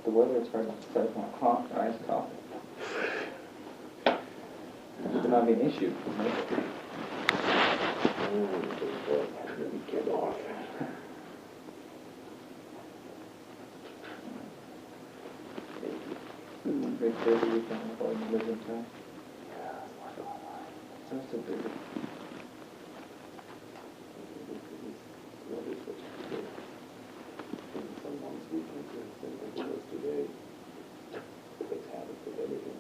The weather started at 7 o'clock, iced coffee. Should not be an issue. Get off. Great busy weekend with all the living time. Sounds so busy. Someone's weekend, like it was today. It's habit with everything.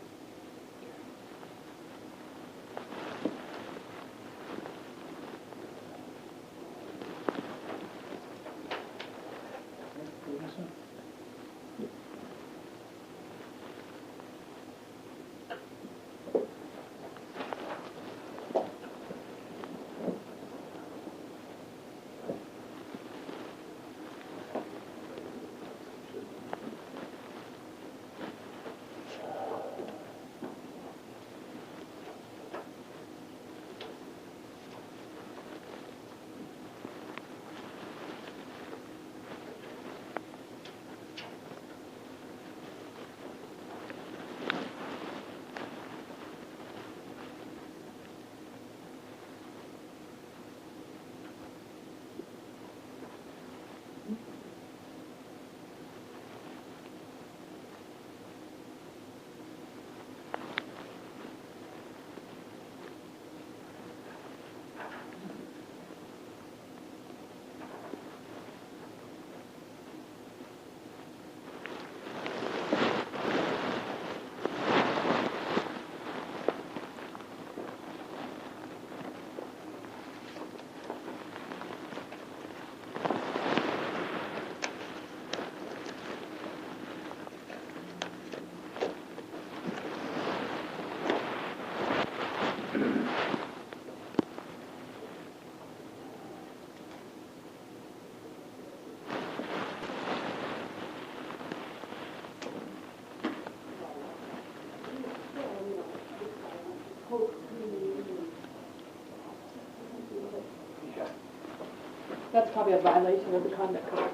That's probably a violation of the conduct code.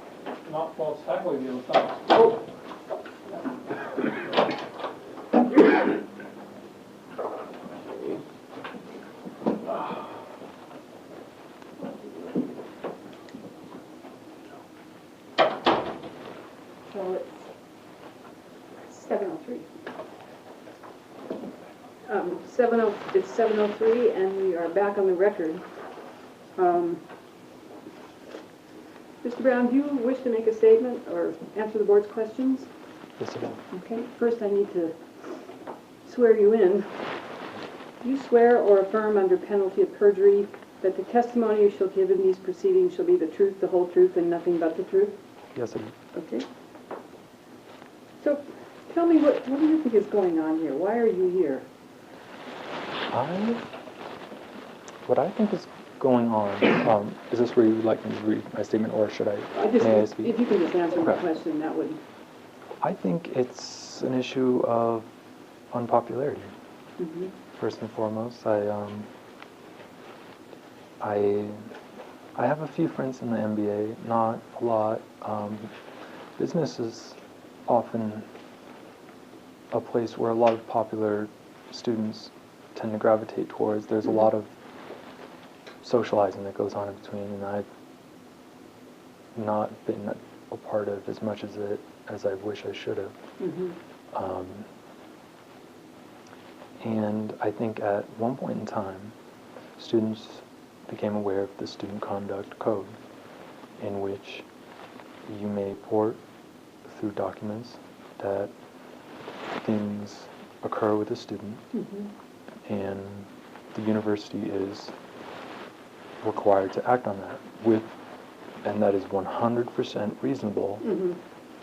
Not, well, it's technically the other Oh. So it's 7:03. It's 7:03, and we are back on the record. Mr. Brown, do you wish to make a statement or answer the board's questions? Yes, I do. Okay, first I need to swear you in. Do you swear or affirm under penalty of perjury that the testimony you shall give in these proceedings shall be the truth, the whole truth, and nothing but the truth? Yes, I do. Okay. So, tell me, what do you think is going on here? Why are you here? What I think is going on, is this where you would like me to read my statement, or should may I speak? If you can just answer my Okay. question, that would... I think it's an issue of unpopularity. Mhm. First and foremost, I have a few friends in the MBA, not a lot. Business is often a place where a lot of popular students tend to gravitate towards. There's a lot of socializing that goes on in between, and I've not been a part of as much as it as I wish I should have. Mhm. And I think at one point in time, students became aware of the Student Conduct Code, in which you may report through documents that things occur with a student, and the university is required to act on that and that is 100% reasonable,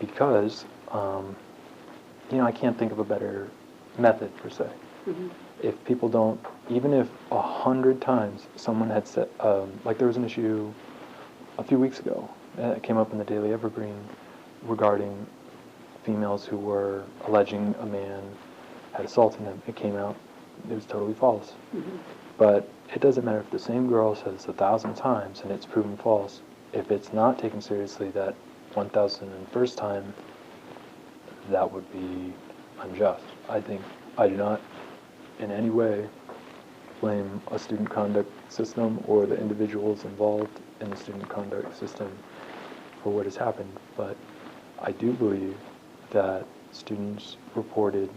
because I can't think of a better method per se. If people don't, even if 100 times someone had said, like there was an issue a few weeks ago, it came up in the Daily Evergreen regarding females who were alleging a man had assaulted them. It came out, it was totally false. But it doesn't matter if the same girl says 1,000 times and it's proven false. If it's not taken seriously that 1,001st time, that would be unjust. I think I do not in any way blame a student conduct system or the individuals involved in the student conduct system for what has happened, but I do believe that students reported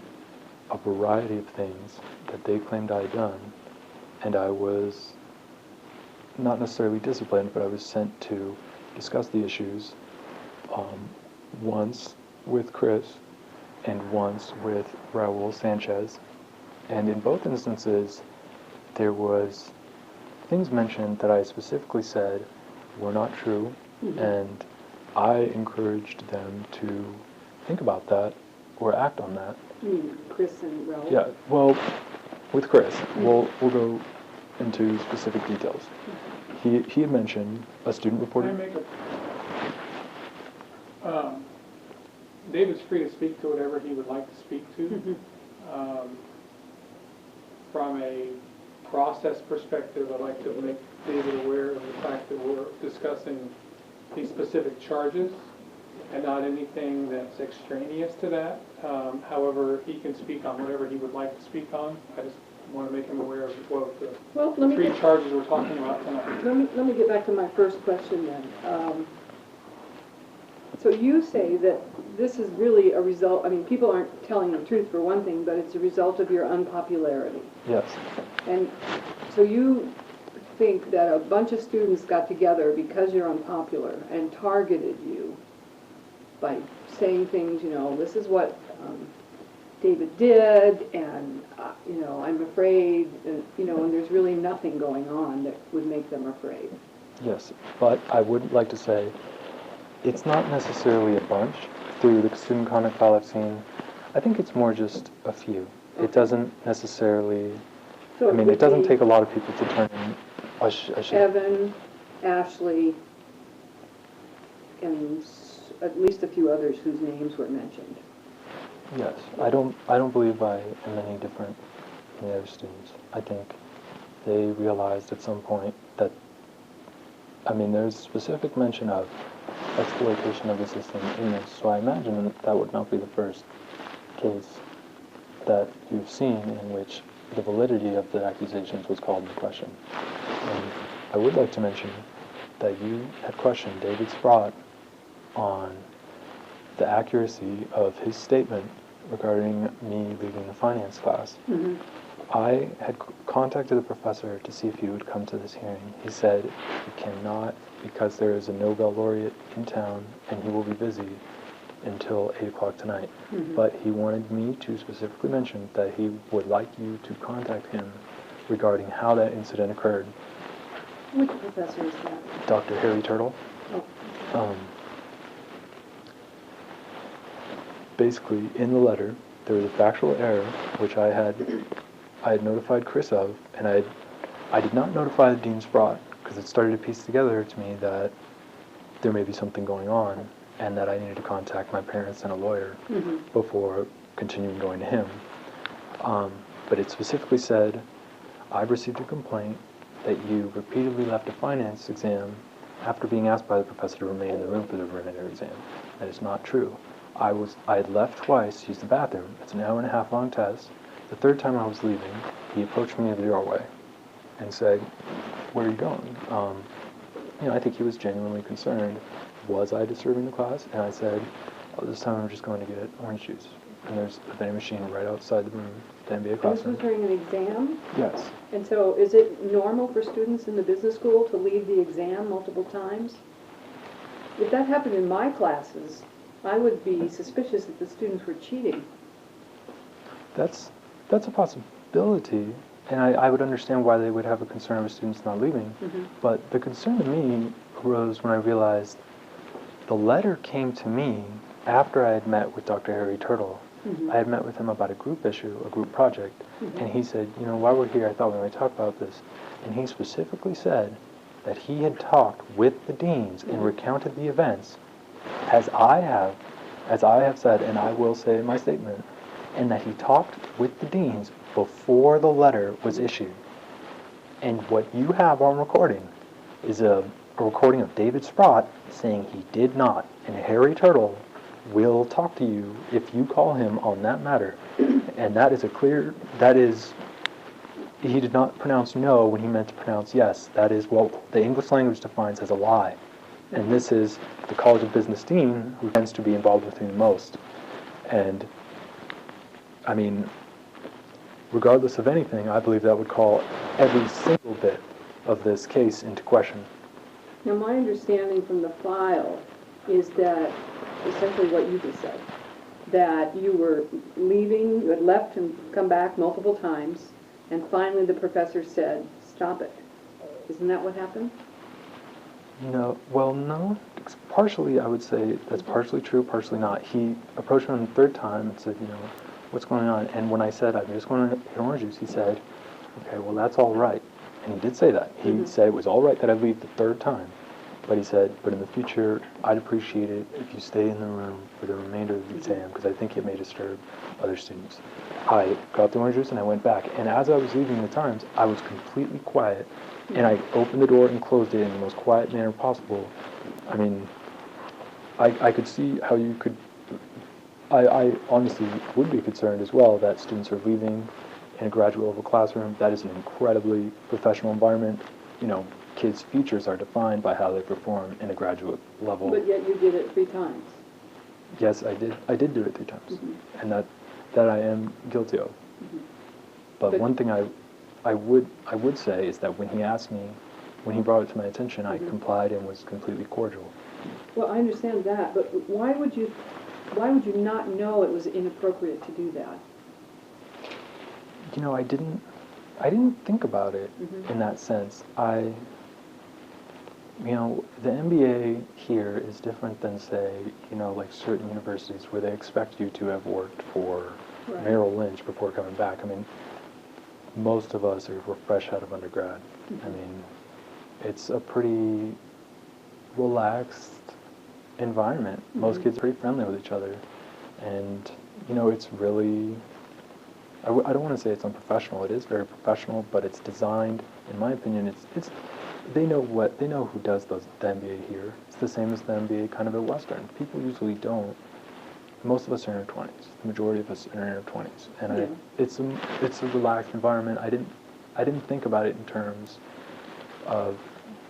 a variety of things that they claimed I had done, and I was not necessarily disciplined, but I was sent to discuss the issues once with Chris and once with Raul Sanchez. And in both instances, there was things mentioned that I specifically said were not true, and I encouraged them to think about that or act on that. Chris and Raul? Yeah, well, with Chris, we'll go into specific details. He had mentioned a student Can I reported. make David's free to speak to whatever he would like to speak to. From a process perspective, I'd like to make David aware of the fact that we're discussing these specific charges and not anything that's extraneous to that. However, he can speak on whatever he would like to speak on. I just want to make him aware of what the Well, let me three get, charges we're talking about tonight. let me get back to my first question then. So you say that this is really a result, I mean, people aren't telling the truth for one thing, but it's a result of your unpopularity. Yes, And so you think that a bunch of students got together because you're unpopular and targeted you by saying things, this is what David did, and, I'm afraid, and there's really nothing going on that would make them afraid. yes, but I would like to say it's not necessarily a bunch through the student conduct file I've seen. I think it's more just a few. It doesn't necessarily, So it doesn't take a lot of people to turn in Evan, Ashley, and at least a few others whose names were mentioned. Yes, I don't believe I am any different from the other students. I think they realized at some point that, there's specific mention of exploitation of the system in this, so I imagine that would not be the first case that you've seen in which the validity of the accusations was called into question. And I would like to mention that you had questioned David Sprott on the accuracy of his statement regarding me leaving the finance class. I had contacted the professor to see if he would come to this hearing. He said he cannot because there is a Nobel laureate in town and he will be busy until 8 o'clock tonight. But he wanted me to specifically mention that he would like you to contact him regarding how that incident occurred. Which professor is that? Dr. Harry Turtle. Basically, in the letter, there was a factual error, which I had notified Chris of, and I did not notify Dean Sprott, because it started to piece together to me that there may be something going on, and that I needed to contact my parents and a lawyer before continuing going to him. But it specifically said, I've received a complaint that you repeatedly left a finance exam after being asked by the professor to remain in the room for the remainder exam. That is not true. I had left twice to use the bathroom. It's an hour-and-a-half long test. The third time I was leaving, he approached me in the doorway and said, where are you going? I think he was genuinely concerned. Was I disturbing the class? And I said, oh, this time I'm just going to get orange juice. And there's a vending machine right outside the room, the MBA And this classroom. was during an exam? Yes. And so is it normal for students in the business school to leave the exam multiple times? If that happened in my classes, I would be suspicious that the students were cheating. That's a possibility, and I would understand why they would have a concern of students not leaving. But the concern to me arose when I realized the letter came to me after I had met with Dr. Harry Turtle. I had met with him about a group issue, a group project, and he said, you know, while we're here, I thought we might talk about this. And he specifically said that he had talked with the deans and recounted the events as I have said, and I will say in my statement, and that he talked with the deans before the letter was issued. And what you have on recording is a recording of David Sprott saying he did not, and Harry Turtle will talk to you if you call him on that matter. And that is he did not pronounce no when he meant to pronounce yes. That is what the English language defines as a lie. And this is the College of Business dean who tends to be involved with me most. And, I mean, regardless of anything, I believe that would call every single bit of this case into question. Now, my understanding from the file is that, essentially what you just said, that you were leaving, you had left and come back multiple times, and finally the professor said, stop it. Isn't that what happened? No, well, no. Partially, I would say that's partially true, partially not. He approached me on the third time and said, you know, what's going on? And when I said, I'm just going to get orange juice, he said, okay, well, that's all right. And he did say that. He said it was all right that I leave the third time. But he said, but in the future, I'd appreciate it if you stay in the room for the remainder of the exam, because I think it may disturb other students. I got the orange juice and I went back. And as I was leaving the times, I was completely quiet. And I opened the door and closed it in the most quiet manner possible. I mean, I could see how you could... I honestly would be concerned as well that students are leaving in a graduate-level classroom. That is an incredibly professional environment. You know, kids' futures are defined by how they perform in a graduate level. But yet you did it 3 times. Yes, I did. I did do it 3 times, and that I am guilty of. But one thing I would say is that when he asked me, when he brought it to my attention, I complied and was completely cordial. Well, I understand that, but why would you not know it was inappropriate to do that? You know, I didn't think about it in that sense. You know, the MBA here is different than, say, you know, like certain universities where they expect you to have worked for Merrill Lynch before coming back. I mean, most of us are fresh out of undergrad. I mean, it's a pretty relaxed environment. Most kids are pretty friendly with each other. And, you know, it's really... I don't want to say it's unprofessional. It is very professional, but it's designed, in my opinion, they know who does the MBA here. It's the same as the MBA kind of at Western. People usually don't. Most of us are in our 20s. The majority of us are in our 20s, and it's a relaxed environment. I didn't think about it in terms of,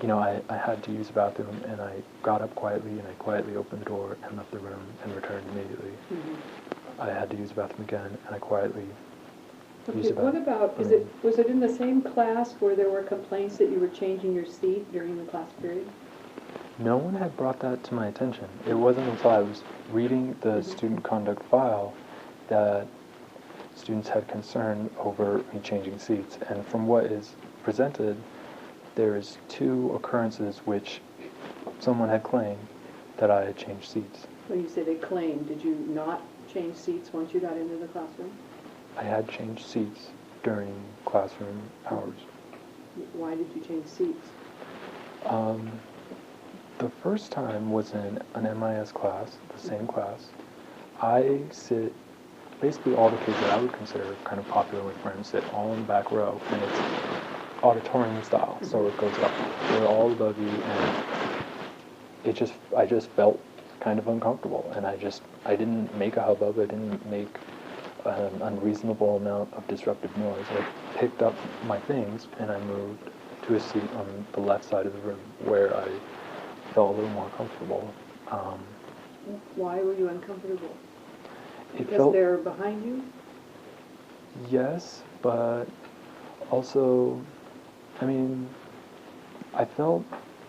you know, I had to use the bathroom, and I got up quietly, and I quietly opened the door and left the room and returned immediately. I had to use the bathroom again, and I quietly. Okay, what about, was it in the same class where there were complaints that you were changing your seat during the class period? No one had brought that to my attention. It wasn't until I was reading the student conduct file that students had concern over me changing seats. And from what is presented, there's 2 occurrences which someone had claimed that I had changed seats. When you say they claimed, did you not change seats once you got into the classroom? I had changed seats during classroom hours. Why did you change seats? The first time was in an MIS class, the same class. I sit, basically all the kids that I would consider kind of popular with friends sit all in the back row, and it's auditorium style, so it goes up. They're all above you, and I just felt kind of uncomfortable, and I didn't make a hubbub, I didn't make an unreasonable amount of disruptive noise. I picked up my things and I moved to a seat on the left side of the room where I felt a little more comfortable. Why were you uncomfortable? It Because felt, they're behind you? yes, but also, I mean, I felt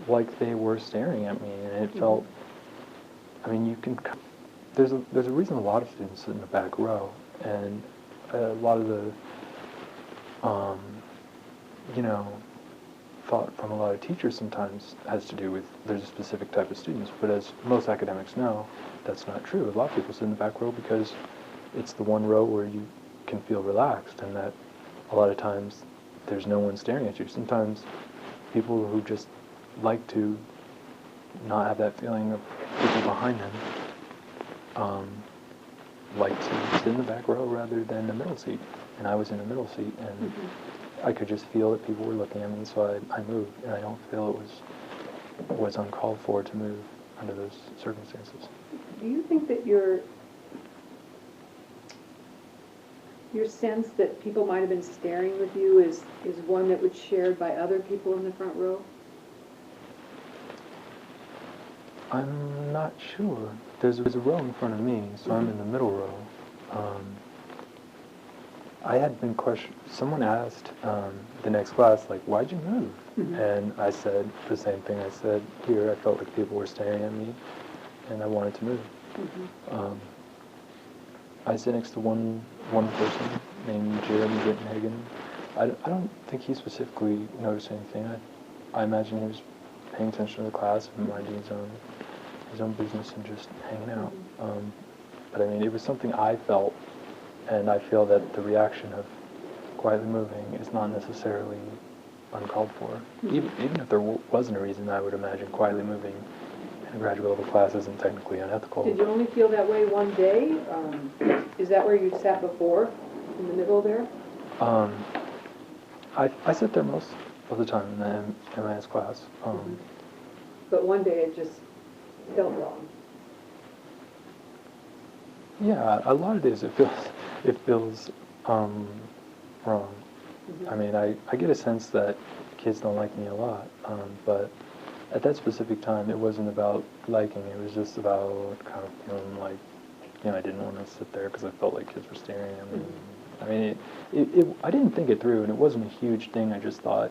like they were staring at me, and it felt, I mean, you can, there's a reason a lot of students sit in the back row, and a lot of the, you know, thought from a lot of teachers sometimes has to do with there's a specific type of students, but as most academics know, that's not true. A lot of people sit in the back row because it's the one row where you can feel relaxed, and that a lot of times there's no one staring at you. Sometimes people who just like to not have that feeling of people behind them like to sit in the back row rather than the middle seat. And I was in the middle seat, and I could just feel that people were looking at me, so I moved, and I don't feel it was uncalled for to move under those circumstances. Do you think that your sense that people might have been staring with you is one that was shared by other people in the front row? I'm not sure. There's a row in front of me, so I'm in the middle row. I had been questioned. Someone asked the next class, like, "Why'd you move?" And I said the same thing. I said, "Here, I felt like people were staring at me, and I wanted to move." I sit next to one person named Jeremy Gittenhagen. I don't think he specifically noticed anything. I imagine he was paying attention to the class and minding his own business and just hanging out. But I mean, it was something I felt, and I feel that the reaction of quietly moving is not necessarily uncalled for. Even if there wasn't a reason, I would imagine quietly moving in a graduate level class isn't technically unethical. Did you only feel that way one day? Is that where you sat before, in the middle there? I sit there most of the time in the MIS class. But one day it just felt wrong. Yeah, a lot of days it feels wrong. I mean, I get a sense that kids don't like me a lot, but at that specific time, it wasn't about liking. It was just about kind of feeling like, you know, I didn't want to sit there because I felt like kids were staring at me. I mean, I didn't think it through, and it wasn't a huge thing. I just thought,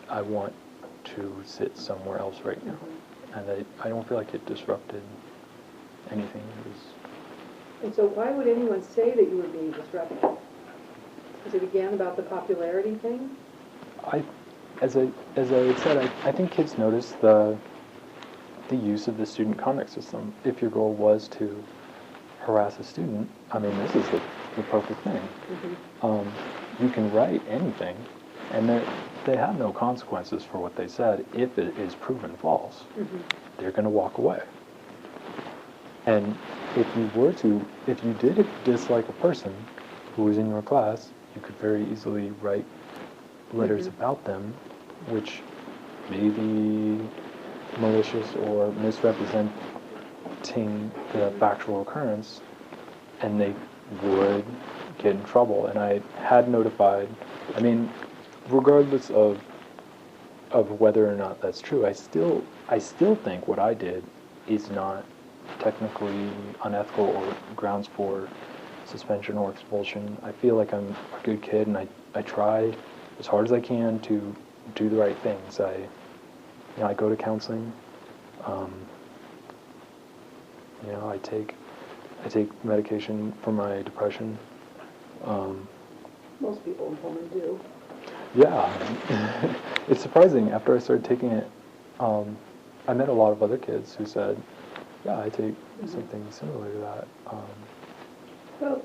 I want to sit somewhere else right now. And I don't feel like it disrupted anything. It was. And so why would anyone say that you were being disruptive? Is it again about the popularity thing? As I had said, I think kids notice the use of the student conduct system. If your goal was to harass a student, I mean, this is the perfect thing. You can write anything, and they have no consequences for what they said if it is proven false. They're going to walk away. And if you did dislike a person who was in your class, you could very easily write letters about them, which may be malicious or misrepresenting the factual occurrence, and they would get in trouble. And I had notified, I mean, regardless of whether or not that's true, I still think what I did is not technically unethical or grounds for suspension or expulsion. I feel like I'm a good kid, and I try as hard as I can to do the right things. I go to counseling. I take medication for my depression. Most people in Pullman do. Yeah, it's surprising. After I started taking it, I met a lot of other kids who said, "Yeah, I take something similar to that." Well,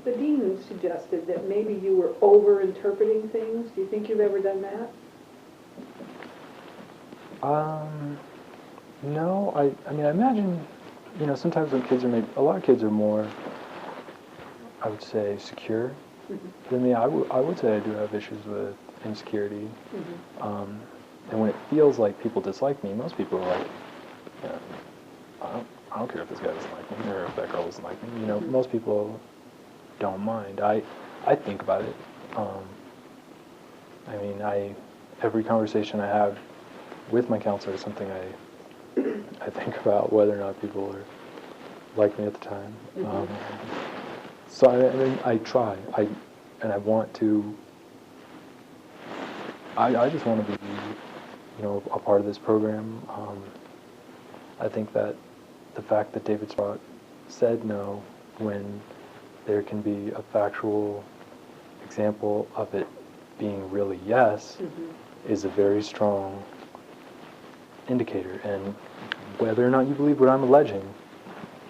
the dean suggested that maybe you were over-interpreting things. Do you think you've ever done that? No, I mean, I imagine, sometimes when kids are a lot of kids are more, I would say, secure than me. I would say I do have issues with insecurity. And when it feels like people dislike me, most people are like, I don't care if this guy doesn't like me or if that girl doesn't like me. Most people don't mind. I think about it. Every conversation I have with my counselor is something I think about whether or not people are like me at the time. So I mean, I try. And I want to. I just want to be, a part of this program. I think that the fact that David Sprott said no when there can be a factual example of it being really yes is a very strong indicator. And whether or not you believe what I'm alleging,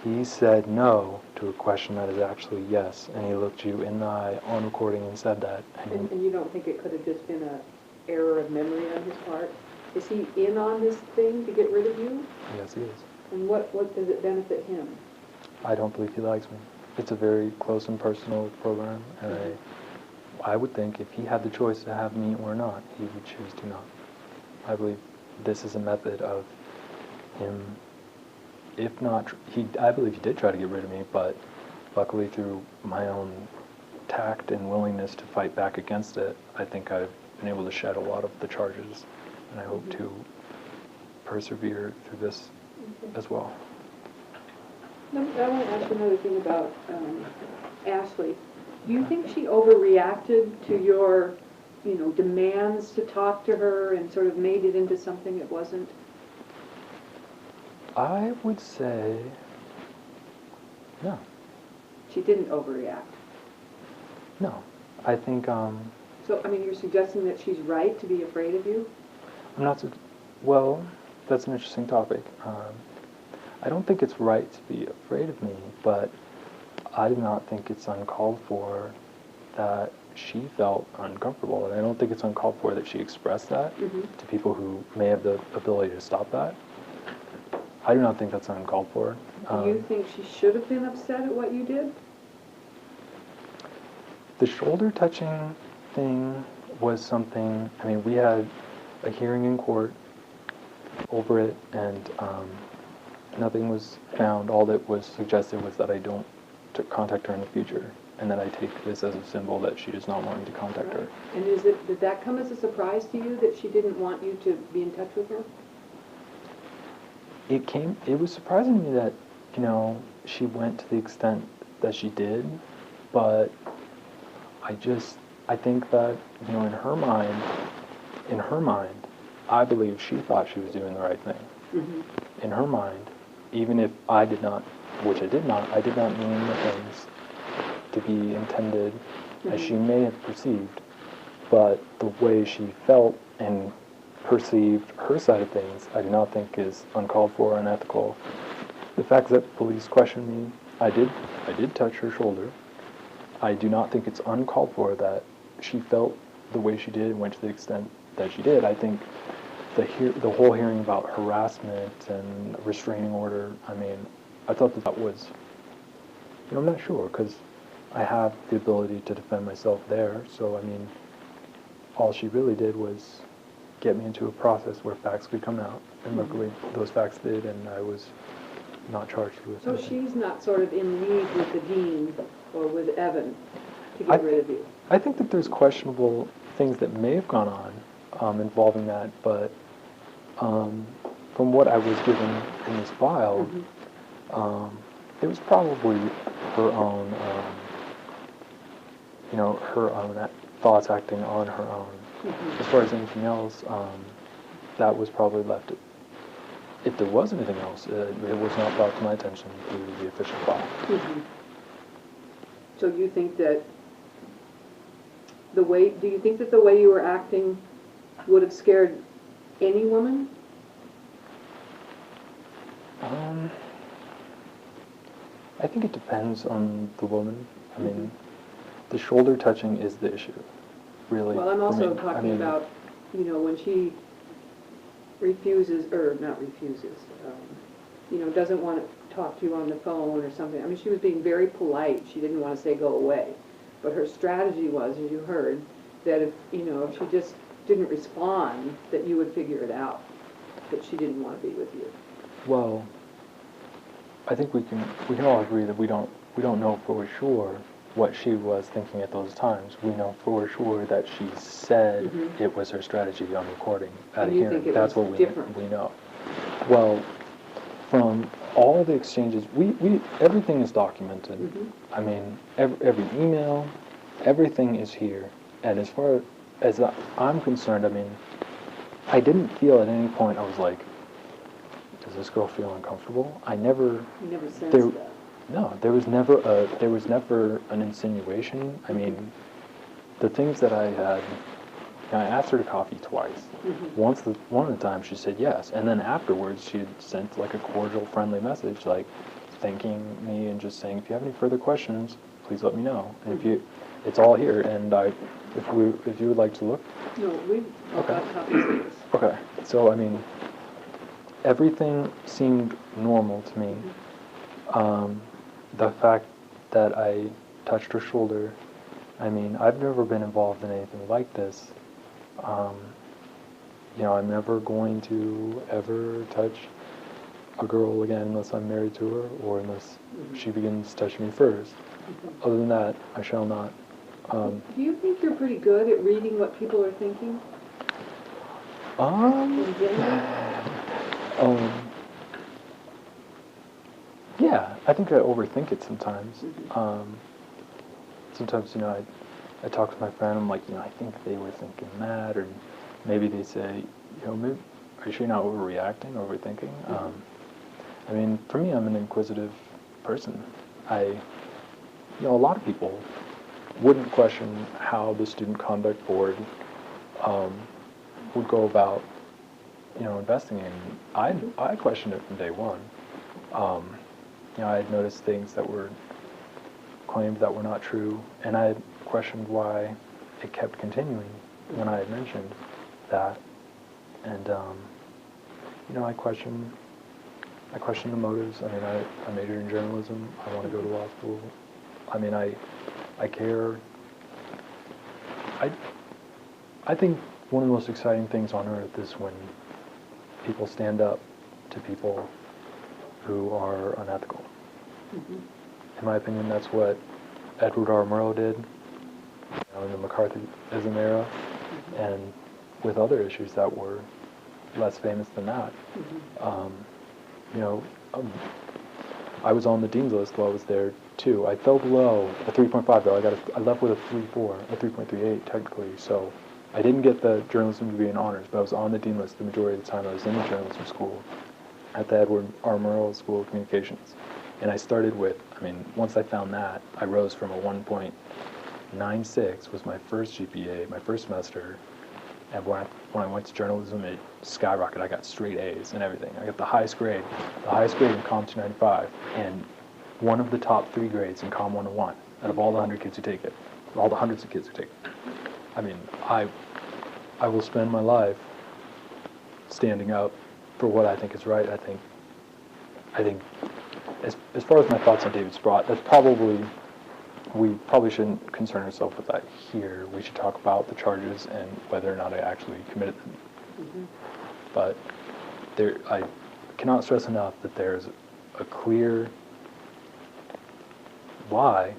he said no to a question that is actually yes, and he looked you in the eye on recording and said that. And you don't think it could have just been an error of memory on his part? Is he in on this thing to get rid of you? Yes, he is. And what does it benefit him? I don't believe he likes me. It's a very close and personal program, and I would think if he had the choice to have me or not, he would choose to not. I believe this is a method of him, if not, I believe he did try to get rid of me, but luckily through my own tact and willingness to fight back against it, I think I've been able to shed a lot of the charges, and I hope to persevere through this as well. I want to ask you another thing about Ashley. Do you think she overreacted to your, demands to talk to her and sort of made it into something it wasn't? I would say no. She didn't overreact. No. I think, So, you're suggesting that she's right to be afraid of you? I'm not, well, that's an interesting topic. I don't think it's right to be afraid of me, but I do not think it's uncalled for that she felt uncomfortable, and I don't think it's uncalled for that she expressed that to people who may have the ability to stop that. I do not think that's uncalled for. Do you think she should have been upset at what you did? The shoulder touching thing was something, we had a hearing in court over it, and nothing was found. All that was suggested was that I don't contact her in the future, and that I take this as a symbol that she does not want me to contact her. And did that come as a surprise to you that she didn't want you to be in touch with her? It was surprising me that, she went to the extent that she did, but I think that, in her mind, I believe she thought she was doing the right thing. In her mind, even if I did not, which I did not mean the things to be intended as she may have perceived, but the way she felt and perceived her side of things, I do not think is uncalled for or unethical. The fact that police questioned me, I did touch her shoulder. I do not think it's uncalled for that she felt the way she did and went to the extent that she did. I think the whole hearing about harassment and restraining order, I thought that was, I'm not sure, because I have the ability to defend myself there, so all she really did was get me into a process where facts could come out, and luckily those facts did, and I was not charged with So anything. she's not sort of in league with the dean or with Evan to get rid of you? I think that there's questionable things that may have gone on involving that, but from what I was given in this file, it was probably her own, her own thoughts acting on her own. As far as anything else, that was probably left. If there was anything else, it was not brought to my attention through the official file. So you think that do you think that the way you were acting would have scared any woman? I think it depends on the woman. The shoulder touching is the issue, really. Well, I'm also talking about, when she refuses, or not refuses, doesn't want to talk to you on the phone or something. She was being very polite. She didn't want to say go away. But her strategy was, as you heard, that if she just didn't respond, that you would figure it out, that she didn't want to be with you. Well, I think we can all agree that we don't know for sure what she was thinking at those times. We know for sure that she said it was her strategy on recording at a hearing. That's what we know. Well, from all the exchanges, everything is documented. I mean, every email, everything is here. And as far as I'm concerned, I mean, I didn't feel at any point I was like, does this girl feel uncomfortable? I never. You never sensed there, that. No, there was never an insinuation. I mean, the things that I had, I asked her to coffee twice. One of the times she said yes, and then afterwards she had sent like a cordial, friendly message, like thanking me and just saying, if you have any further questions, please let me know. And it's all here, and if you would like to look. No, we've got copies of this. Okay, so I mean, everything seemed normal to me. The fact that I touched her shoulder, I mean, I've never been involved in anything like this. You know, I'm never going to ever touch a girl again unless I'm married to her or unless she begins touching me first. Other than that, I shall not. Do you think you're pretty good at reading what people are thinking? In general? Yeah, I think I overthink it sometimes. Sometimes, you know, I talk to my friend, I'm like, you know, I think they were thinking that, or maybe they say, you know, maybe, are you sure you're not overreacting, overthinking? I mean, for me, I'm an inquisitive person. You know, a lot of people wouldn't question how the Student Conduct Board would go about, you know, investigating. I questioned it from day one. You know, I had noticed things that were claimed that were not true, and I had questioned why it kept continuing when I had mentioned that. And you know, I questioned the motives. I mean, I majored in journalism. I want to go to law school. I mean, I care. I think one of the most exciting things on earth is when people stand up to people who are unethical. In my opinion, that's what Edward R. Murrow did, you know, in the McCarthyism era, and with other issues that were less famous than that. You know, I was on the dean's list while I was there too. I fell below a 3.5 though. I left with a 3.4, a 3.38 technically. So I didn't get the journalism degree in honors, but I was on the dean list the majority of the time I was in the journalism school at the Edward R. Murrow School of Communications. And I started with, I mean, once I found that, I rose from a 1.96 was my first GPA, my first semester. And when I went to journalism, it skyrocketed. I got straight A's and everything. I got the highest grade in Com 295, and one of the top 3 grades in Com 101 out of all the hundreds of kids who take it. I mean, I will spend my life standing up for what I think is right. I think as far as my thoughts on David Sprott, we probably shouldn't concern ourselves with that here. We should talk about the charges and whether or not I actually committed them. But I cannot stress enough that there's a clear lie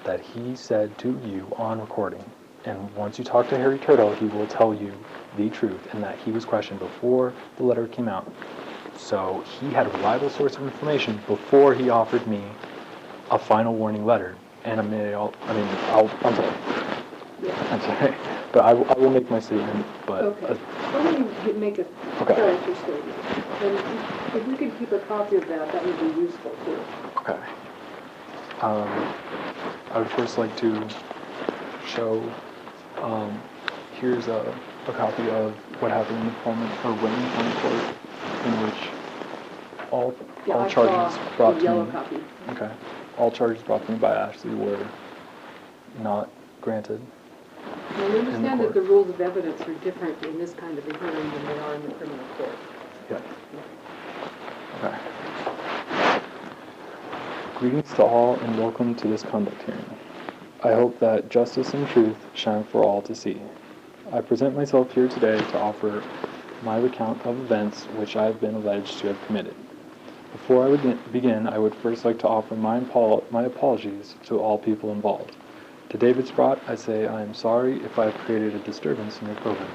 that he said to you on recording. And once you talk to Harry Turtle, he will tell you the truth, and that he was questioned before the letter came out. So he had a reliable source of information before he offered me a final warning letter. And I'm sorry. Yeah. I'm sorry. But I will make my statement. But Okay. Why don't you make a character statement? And if we could keep a copy of that, that would be useful too. Okay. I would first like to show, here's a copy of what happened in the Pullman or Wayne County Court, in which all charges brought to yellow me. Copy. Okay. All charges brought to me by Ashley were not granted. Now, we understand that the rules of evidence are different in this kind of a hearing than they are in the criminal court. Yeah. Okay. Greetings to all and welcome to this conduct hearing. I hope that justice and truth shine for all to see. I present myself here today to offer my recount of events which I have been alleged to have committed. Before I would begin, I would first like to offer my apologies to all people involved. To David Sprott, I say I am sorry if I have created a disturbance in your program.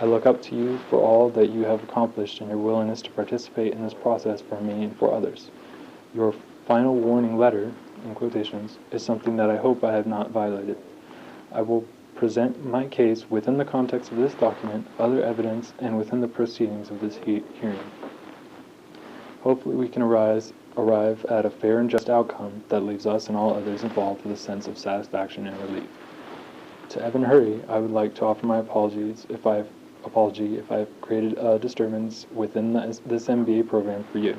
I look up to you for all that you have accomplished and your willingness to participate in this process for me and for others. Your final warning letter, in quotations, is something that I hope I have not violated. I will present my case within the context of this document, other evidence, and within the proceedings of this hearing. Hopefully we can arrive at a fair and just outcome that leaves us and all others involved with a sense of satisfaction and relief. To Evan Hurry, I would like to offer my apology if I've created a disturbance within this MBA program for you.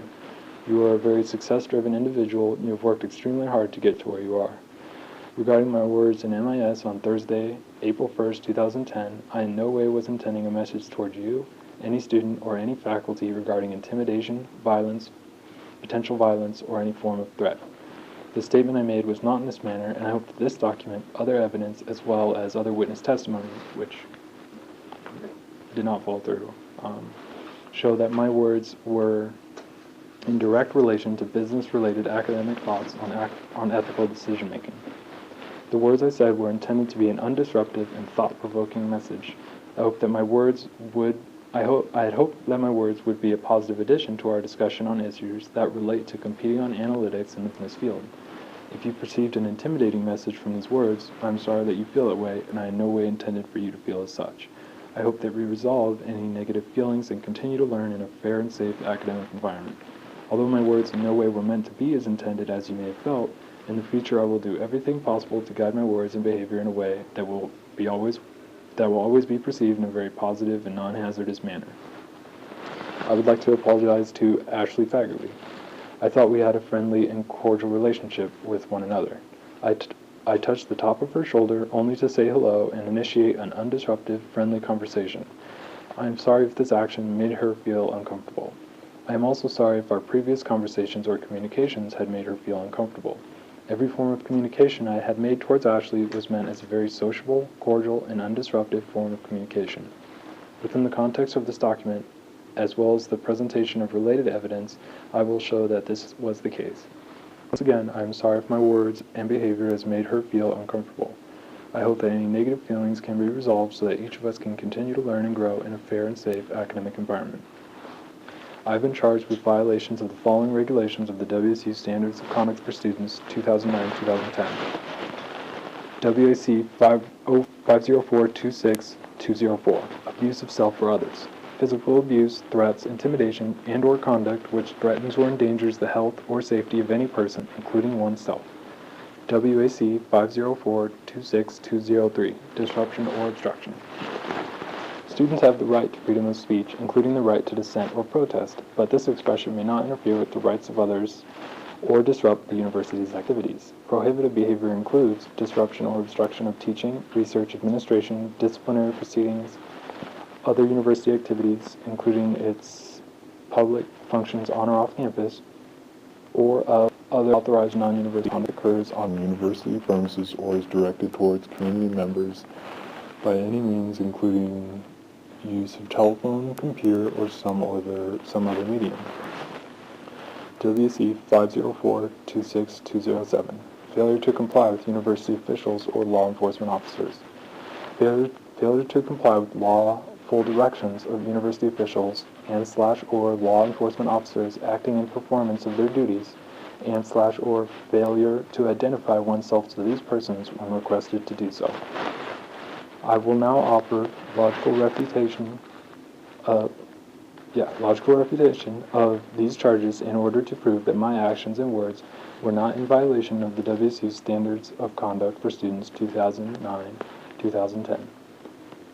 You are a very success-driven individual, and you have worked extremely hard to get to where you are. Regarding my words in MIS on Thursday, April 1st, 2010, I in no way was intending a message toward you, any student, or any faculty regarding intimidation, violence, potential violence, or any form of threat. The statement I made was not in this manner, and I hope that this document, other evidence, as well as other witness testimony, which did not fall through, show that my words were in direct relation to business-related academic thoughts on ethical decision-making. The words I said were intended to be an undisruptive and thought-provoking message. I had hoped that my words would be a positive addition to our discussion on issues that relate to competing on analytics in this field. If you perceived an intimidating message from these words, I'm sorry that you feel that way, and I in no way intended for you to feel as such. I hope that we resolve any negative feelings and continue to learn in a fair and safe academic environment. Although my words in no way were meant to be as intended as you may have felt, in the future I will do everything possible to guide my words and behavior in a way that will always be perceived in a very positive and non-hazardous manner. I would like to apologize to Ashley Fagerly. I thought we had a friendly and cordial relationship with one another. I touched the top of her shoulder only to say hello and initiate an undisruptive, friendly conversation. I am sorry if this action made her feel uncomfortable. I am also sorry if our previous conversations or communications had made her feel uncomfortable. Every form of communication I had made towards Ashley was meant as a very sociable, cordial, and undisruptive form of communication. Within the context of this document, as well as the presentation of related evidence, I will show that this was the case. Once again, I am sorry if my words and behavior has made her feel uncomfortable. I hope that any negative feelings can be resolved so that each of us can continue to learn and grow in a fair and safe academic environment. I have been charged with violations of the following regulations of the WSU Standards of Conduct for Students 2009-2010. WAC 504-26204, abuse of self or others. Physical abuse, threats, intimidation, and/or conduct which threatens or endangers the health or safety of any person, including oneself. WAC 504-26203, disruption or obstruction. Students have the right to freedom of speech, including the right to dissent or protest, but this expression may not interfere with the rights of others or disrupt the university's activities. Prohibited behavior includes disruption or obstruction of teaching, research, administration, disciplinary proceedings, other university activities, including its public functions on or off campus, or of other authorized non-university conduct occurs on university premises or is directed towards community members by any means, including use of telephone, computer, or some other medium. WC 504-26207, failure to comply with university officials or law enforcement officers. Failure to comply with lawful directions of university officials and/or law enforcement officers acting in performance of their duties and/or failure to identify oneself to these persons when requested to do so. I will now offer logical refutation of these charges in order to prove that my actions and words were not in violation of the WSU Standards of Conduct for Students 2009-2010.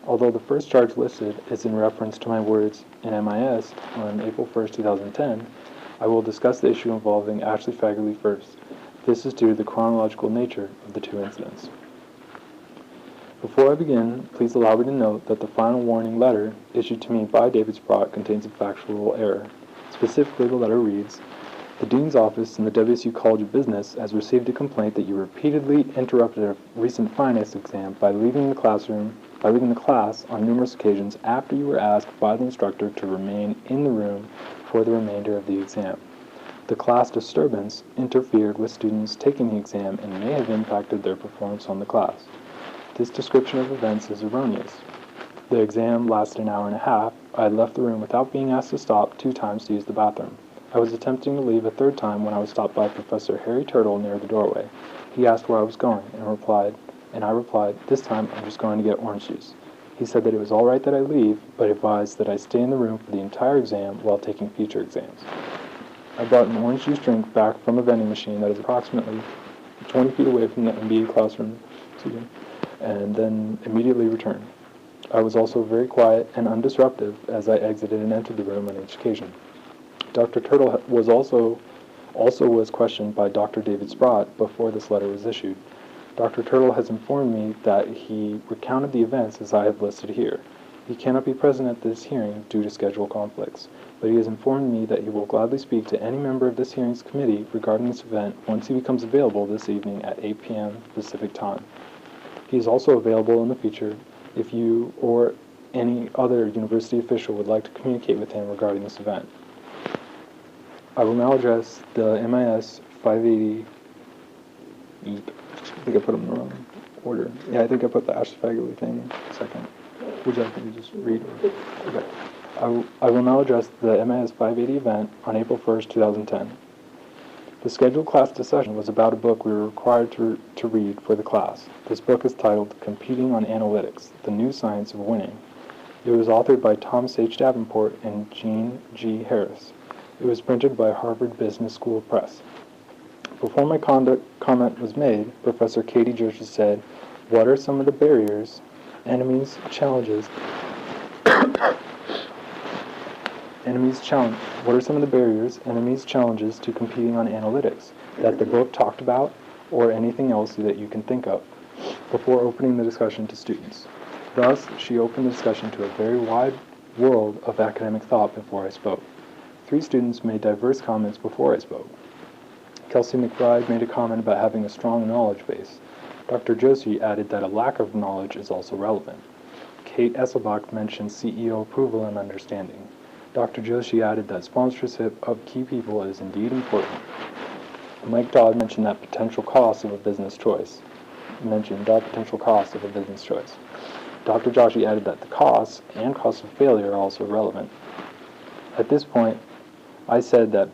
Although the first charge listed is in reference to my words in MIS on April 1st, 2010, I will discuss the issue involving Ashley Fagerly first. This is due to the chronological nature of the two incidents. Before I begin, please allow me to note that the final warning letter issued to me by David Sprott contains a factual error. Specifically, the letter reads, "The Dean's Office in the WSU College of Business has received a complaint that you repeatedly interrupted a recent finance exam by leaving the class on numerous occasions after you were asked by the instructor to remain in the room for the remainder of the exam. The class disturbance interfered with students taking the exam and may have impacted their performance on the class. This description of events is erroneous. The exam lasted an hour and a half. I had left the room without being asked to stop 2 times to use the bathroom. I was attempting to leave a 3rd time when I was stopped by Professor Harry Turtle near the doorway. He asked where I was going, and I replied, "This time I'm just going to get orange juice." He said that it was all right that I leave, but advised that I stay in the room for the entire exam while taking future exams. I brought an orange juice drink back from a vending machine that is approximately 20 feet away from the MBA classroom, and then immediately returned. I was also very quiet and undisruptive as I exited and entered the room on each occasion. Dr. Turtle also was questioned by Dr. David Sprott before this letter was issued. Dr. Turtle has informed me that he recounted the events as I have listed here. He cannot be present at this hearing due to schedule conflicts, but he has informed me that he will gladly speak to any member of this hearings committee regarding this event once he becomes available this evening at 8 p.m. Pacific Time. He is also available in the future if you or any other university official would like to communicate with him regarding this event. I will now address the MIS 580. I think I put them in the wrong order. Yeah, I think I put the Ashley Fagerly thing second. Would you like me to just read? Okay. I will now address the MIS 580 event on April 1st, 2010. The scheduled class discussion was about a book we were required to read for the class. This book is titled Competing on Analytics, The New Science of Winning. It was authored by Thomas H. Davenport and Gene G. Harris. It was printed by Harvard Business School Press. Before my comment was made, Professor Katie Jersh said, "What are some of the barriers, enemies, challenges, what are some of the barriers, enemies, challenges to competing on analytics that the book talked about, or anything else that you can think of?" before opening the discussion to students. Thus, she opened the discussion to a very wide world of academic thought before I spoke. 3 students made diverse comments before I spoke. Kelsey McBride made a comment about having a strong knowledge base. Dr. Joshi added that a lack of knowledge is also relevant. Kate Esselbach mentioned CEO approval and understanding. Dr. Joshi added that sponsorship of key people is indeed important. Mike Dodd mentioned that potential cost of a business choice. Dr. Joshi added that the costs and cost of failure are also relevant. At this point, I said that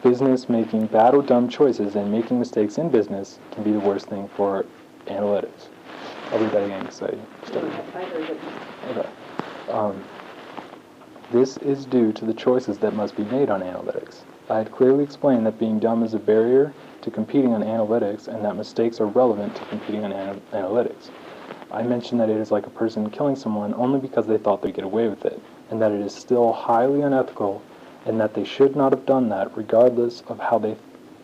business making bad or dumb choices and making mistakes in business can be the worst thing for analytics. I'll read that again because I studied. I heard it. Okay. This is due to the choices that must be made on analytics. I had clearly explained that being dumb is a barrier to competing on analytics and that mistakes are relevant to competing on analytics. I mentioned that it is like a person killing someone only because they thought they'd get away with it, and that it is still highly unethical and that they should not have done that regardless of how they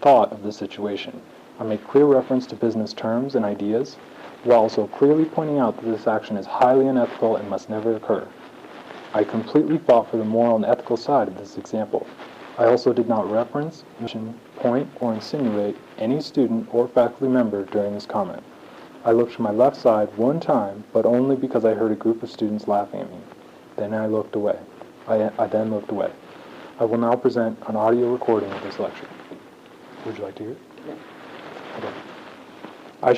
thought of the situation. I made clear reference to business terms and ideas, while also clearly pointing out that this action is highly unethical and must never occur. I completely fought for the moral and ethical side of this example. I also did not reference, mention, point, or insinuate any student or faculty member during this comment. I looked to my left side one time, but only because I heard a group of students laughing at me. Then I looked away. I then looked away. I will now present an audio recording of this lecture. Would you like to hear it? Yes. Okay. I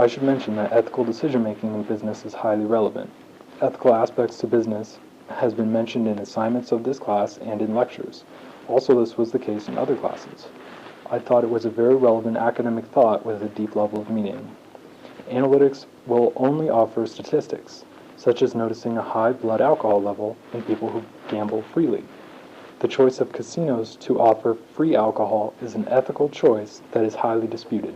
should mention that ethical decision-making in business is highly relevant. Ethical aspects to business has been mentioned in assignments of this class and in lectures. Also, this was the case in other classes. I thought it was a very relevant academic thought with a deep level of meaning. Analytics will only offer statistics, such as noticing a high blood alcohol level in people who gamble freely. The choice of casinos to offer free alcohol is an ethical choice that is highly disputed.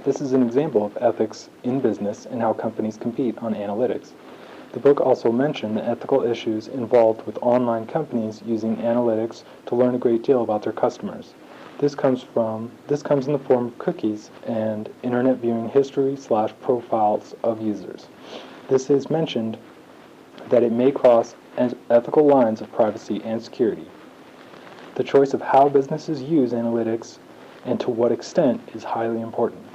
This is an example of ethics in business and how companies compete on analytics. The book also mentioned the ethical issues involved with online companies using analytics to learn a great deal about their customers. This comes in the form of cookies and internet viewing history / profiles of users. This is mentioned that it may cross ethical lines of privacy and security. The choice of how businesses use analytics and to what extent is highly important.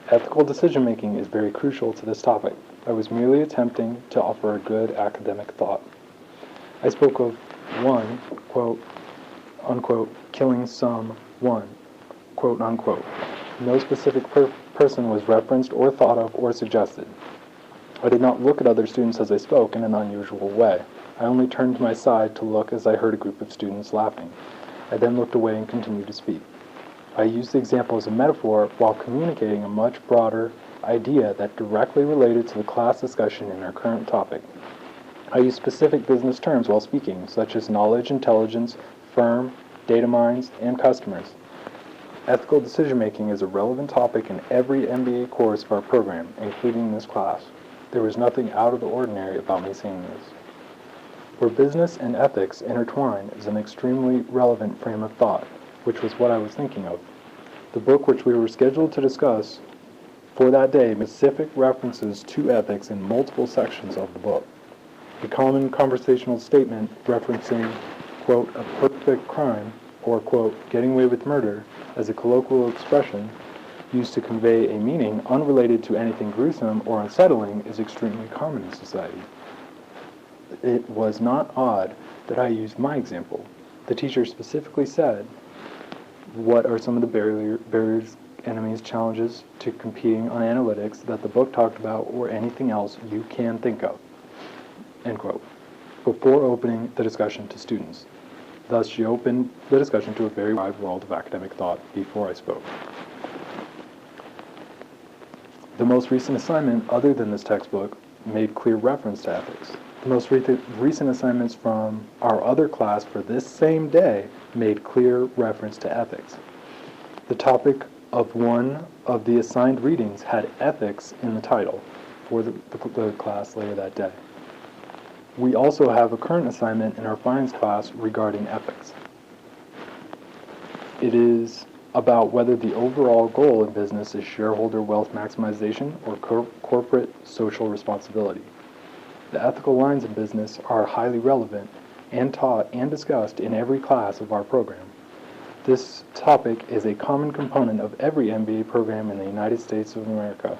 Ethical decision-making is very crucial to this topic. I was merely attempting to offer a good academic thought. I spoke of one, quote, unquote, killing someone, quote, unquote. No specific person was referenced or thought of or suggested. I did not look at other students as I spoke in an unusual way. I only turned to my side to look as I heard a group of students laughing. I then looked away and continued to speak. I used the example as a metaphor while communicating a much broader idea that directly related to the class discussion in our current topic. I used specific business terms while speaking, such as knowledge, intelligence, firm, data mines, and customers. Ethical decision-making is a relevant topic in every MBA course of our program, including this class. There was nothing out of the ordinary about me saying this. Where business and ethics intertwine is an extremely relevant frame of thought, which was what I was thinking of. The book which we were scheduled to discuss for that day made specific references to ethics in multiple sections of the book. A common conversational statement referencing, quote, a perfect crime, or, quote, getting away with murder, as a colloquial expression used to convey a meaning unrelated to anything gruesome or unsettling, is extremely common in society. It was not odd that I used my example. The teacher specifically said, what are some of the barriers, enemies, challenges to competing on analytics that the book talked about, or anything else you can think of, end quote, before opening the discussion to students. Thus, she opened the discussion to a very wide world of academic thought before I spoke. The most recent assignment, other than this textbook, made clear reference to ethics. The most recent assignments from our other class for this same day made clear reference to ethics. The topic of one of the assigned readings had ethics in the title for the class later that day. We also have a current assignment in our finance class regarding ethics. It is about whether the overall goal in business is shareholder wealth maximization or corporate social responsibility. The ethical lines in business are highly relevant and taught and discussed in every class of our program. This topic is a common component of every MBA program in the United States of America.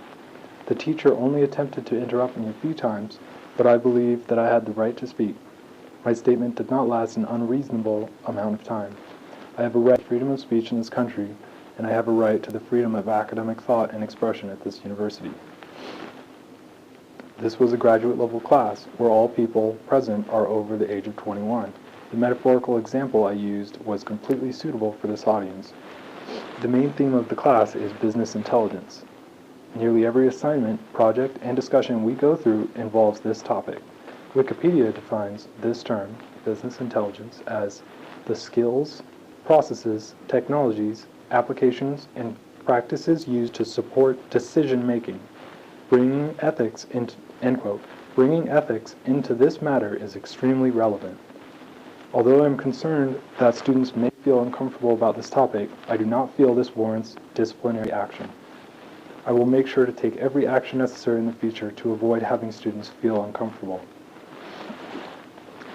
The teacher only attempted to interrupt me a few times, but I believe that I had the right to speak. My statement did not last an unreasonable amount of time. I have a right to freedom of speech in this country, and I have a right to the freedom of academic thought and expression at this university. This was a graduate level class where all people present are over the age of 21. The metaphorical example I used was completely suitable for this audience. The main theme of the class is business intelligence. Nearly every assignment, project, and discussion we go through involves this topic. Wikipedia defines this term, business intelligence, as the skills, processes, technologies, applications, and practices used to support decision-making. Bringing ethics into, end quote, bringing ethics into this matter is extremely relevant. Although I'm concerned that students may feel uncomfortable about this topic, I do not feel this warrants disciplinary action. I will make sure to take every action necessary in the future to avoid having students feel uncomfortable.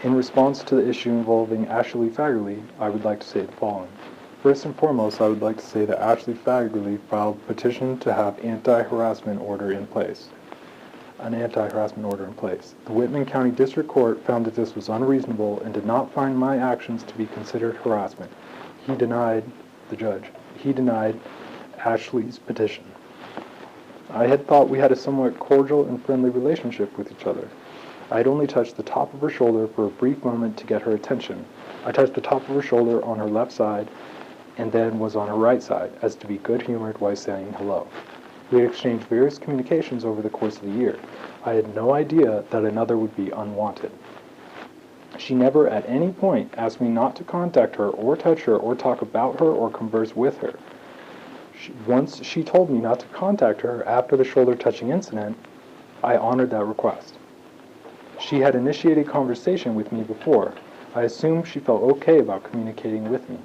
In response to the issue involving Ashley Fagerly, I would like to say the following. First and foremost, I would like to say that Ashley Fagerly filed a petition to have an anti-harassment order in place. The Whitman County District Court found that this was unreasonable and did not find my actions to be considered harassment. He denied Ashley's petition. I had thought we had a somewhat cordial and friendly relationship with each other. I had only touched the top of her shoulder for a brief moment to get her attention. I touched the top of her shoulder on her left side and then was on her right side, as to be good-humored while saying hello. We had exchanged various communications over the course of the year. I had no idea that another would be unwanted. She never at any point asked me not to contact her or touch her or talk about her or converse with her. Once she told me not to contact her after the shoulder-touching incident, I honored that request. She had initiated conversation with me before. I assumed she felt okay about communicating with me.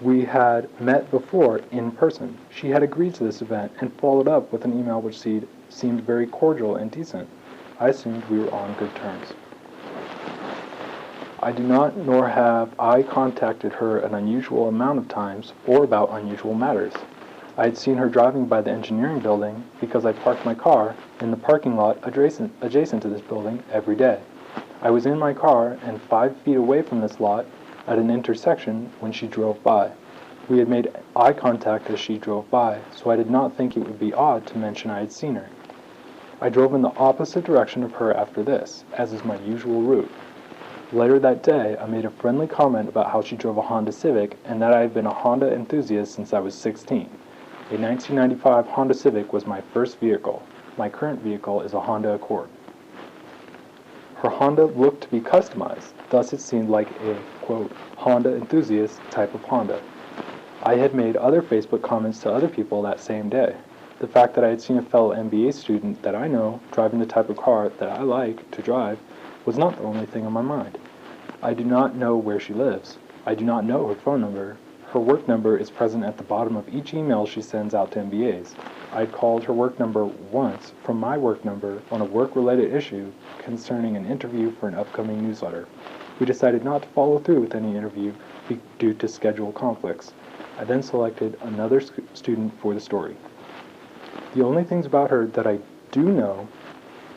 We had met before in person. She had agreed to this event and followed up with an email which seemed very cordial and decent. I assumed we were on good terms. I do not, nor have I contacted her an unusual amount of times or about unusual matters. I had seen her driving by the engineering building because I parked my car in the parking lot adjacent to this building every day. I was in my car and 5 feet away from this lot at an intersection when she drove by. We had made eye contact as she drove by, so I did not think it would be odd to mention I had seen her. I drove in the opposite direction of her after this, as is my usual route. Later that day, I made a friendly comment about how she drove a Honda Civic and that I had been a Honda enthusiast since I was 16. A 1995 Honda Civic was my first vehicle. My current vehicle is a Honda Accord. Her Honda looked to be customized, thus it seemed like a, quote, Honda enthusiast type of Honda. I had made other Facebook comments to other people that same day. The fact that I had seen a fellow MBA student that I know driving the type of car that I like to drive was not the only thing on my mind. I do not know where she lives. I do not know her phone number. Her work number is present at the bottom of each email she sends out to MBAs. I had called her work number once from my work number on a work-related issue concerning an interview for an upcoming newsletter. We decided not to follow through with any interview due to schedule conflicts. I then selected another student for the story. The only things about her that I do know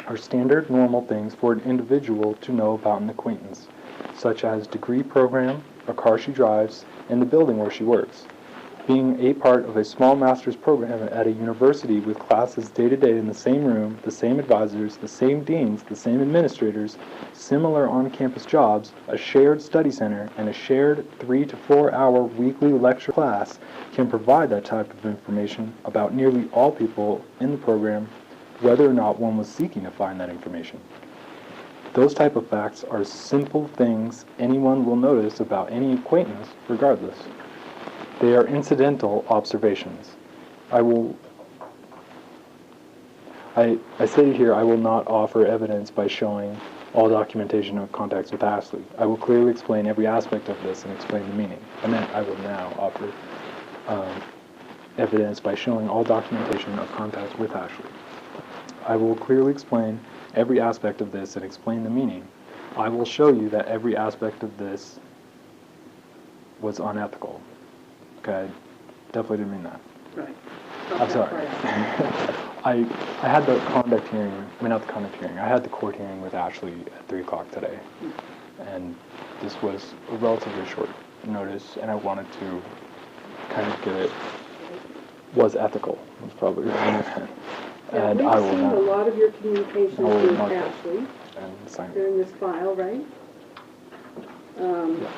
are standard normal things for an individual to know about an acquaintance, such as degree program, a car she drives, and the building where she works. Being a part of a small master's program at a university with classes day-to-day in the same room, the same advisors, the same deans, the same administrators, similar on-campus jobs, a shared study center, and a shared 3 to 4 hour weekly lecture class can provide that type of information about nearly all people in the program, whether or not one was seeking to find that information. Those type of facts are simple things anyone will notice about any acquaintance, regardless. They are incidental observations. I stated here, I will not offer evidence by showing all documentation of contacts with Ashley. I will clearly explain every aspect of this and explain the meaning. I meant I will now offer evidence by showing all documentation of contacts with Ashley. I will clearly explain every aspect of this and explain the meaning. I will show you that every aspect of this was unethical. Okay, definitely didn't mean that. Right. I'm sorry. I had the conduct hearing, I mean not the conduct hearing, I had the court hearing with Ashley at 3 o'clock today. And this was a relatively short notice, and I wanted to kind of get it, was ethical, was probably right. And I will we've seen not. a lot of your communications I will with mark it Ashley. And sign They're it. in this file, right? Yeah.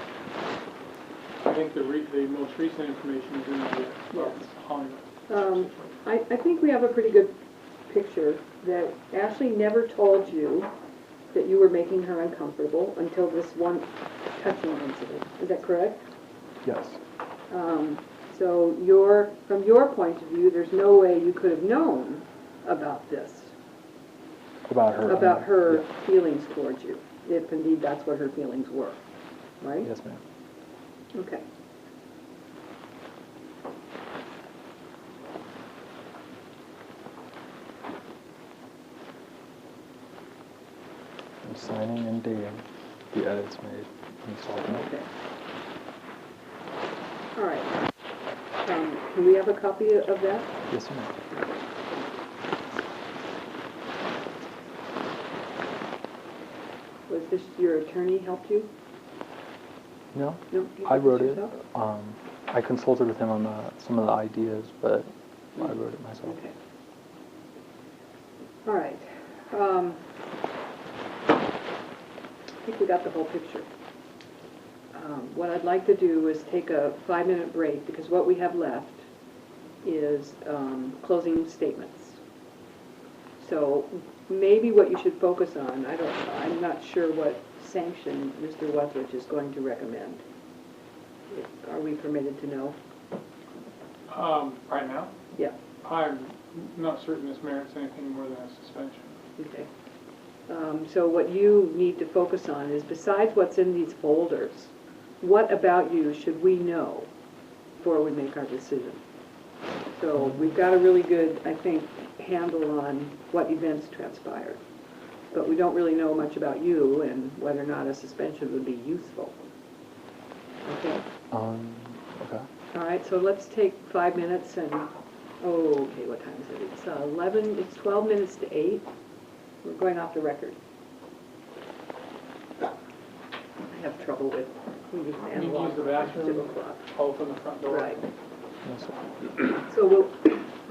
I think the most recent information is in the Honda. I think we have a pretty good picture that Ashley never told you that you were making her uncomfortable until this one touching incident. Is that correct? Yes. So from your point of view, there's no way you could have known about this. About her. About her Yeah. feelings towards you, if indeed that's what her feelings were, right? Yes, ma'am. Okay. I'm signing and dating the edits made in this document. Okay. All right. Can we have a copy of that? Yes, ma'am. Was this your attorney helped you? No, No, you I did wrote this it. yourself? I consulted with him on some of the ideas, but I wrote it myself. Okay. All right. I think we got the whole picture. What I'd like to do is take a 5-minute break, because what we have left is closing statements. So maybe what you should focus on, I'm not sure what sanction Mr. Wethridge is going to recommend. Are we permitted to know? Right now, Yeah, I'm not certain this merits anything more than a suspension. okay. So what you need to focus on is, besides what's in these folders, what about you should we know before we make our decision? So we've got a really good, I think, handle on what events transpired. But we don't really know much about you and whether or not a suspension would be useful. Okay? Okay. All right, so let's take 5 minutes and, okay, what time is it? It's 12 minutes to 8. We're going off the record. I have trouble with, we use an You analog use the clock, bathroom? 2 o'clock. Open the front door. Right. Yes, sir. So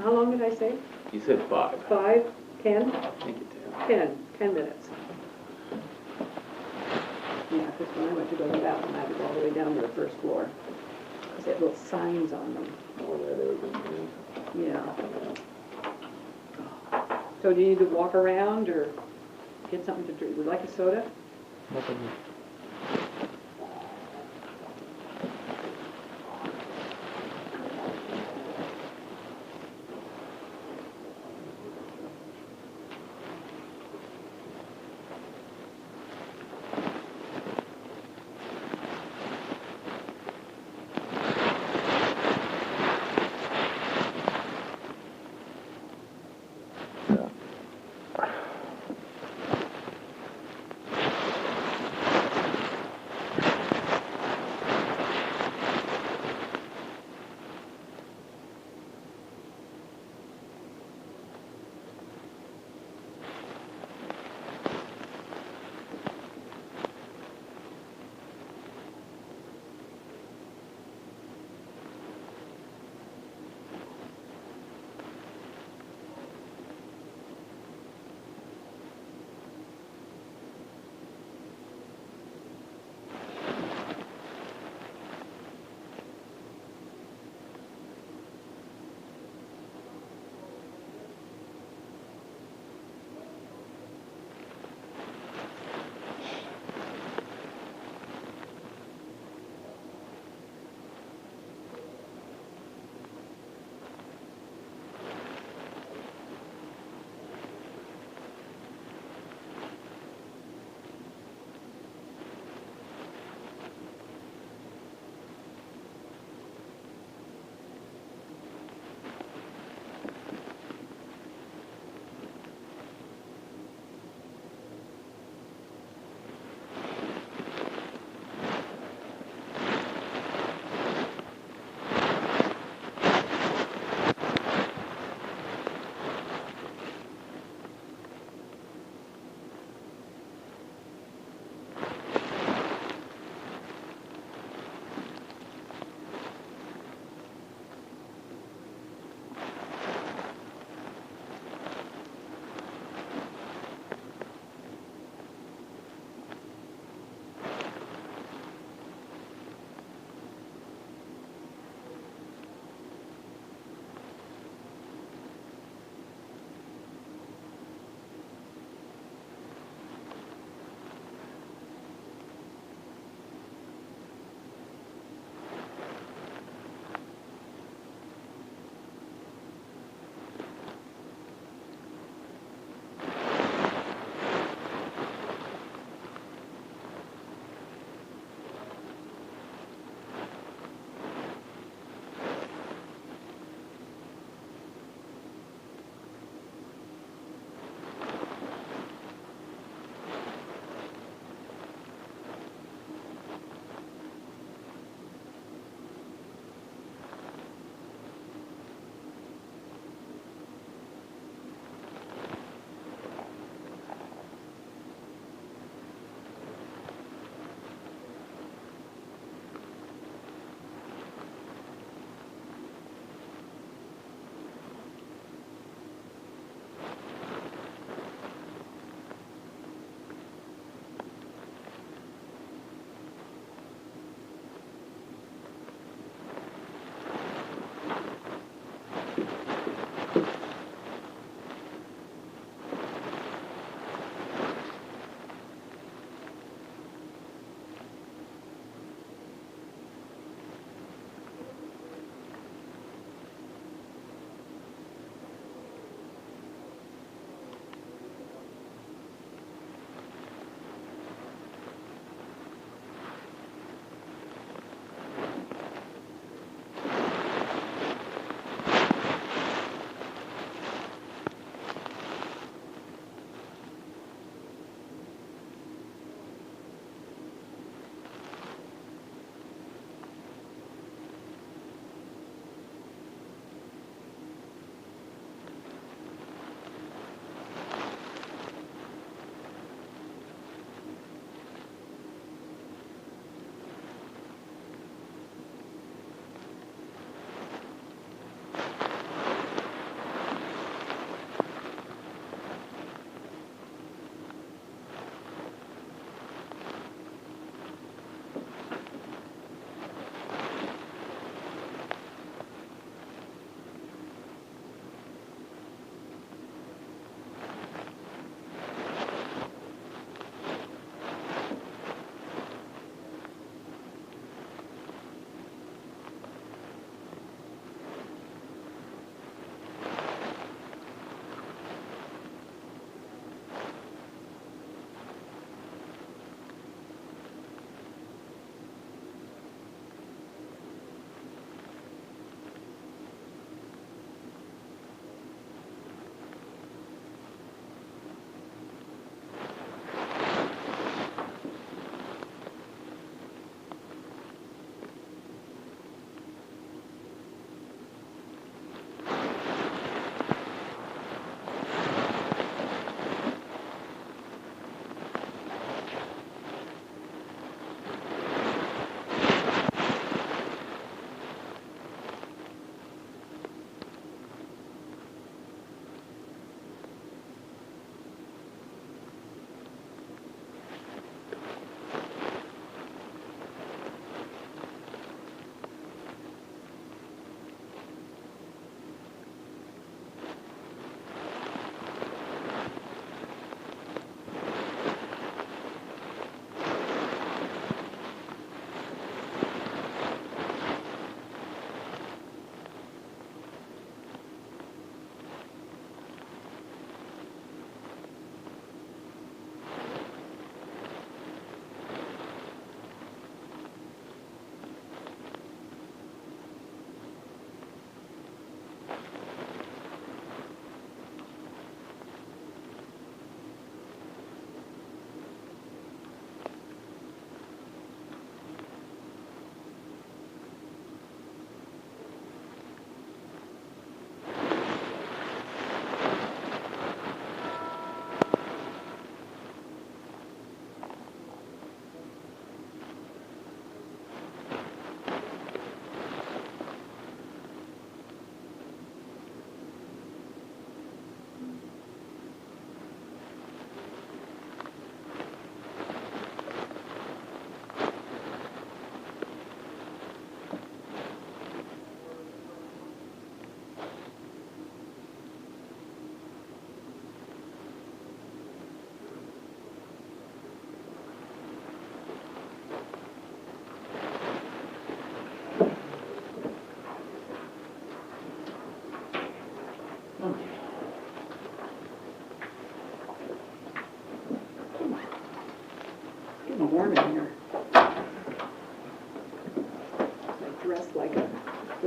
how long did I say? You said 5. 5? 10? Make it 10. 10 minutes. Yeah, because when I went to go to the bathroom, I had to go all the way down to the first floor. Because they had little signs on them. Oh, yeah, they were good. Yeah. So do you need to walk around or get something to drink? Would you like a soda?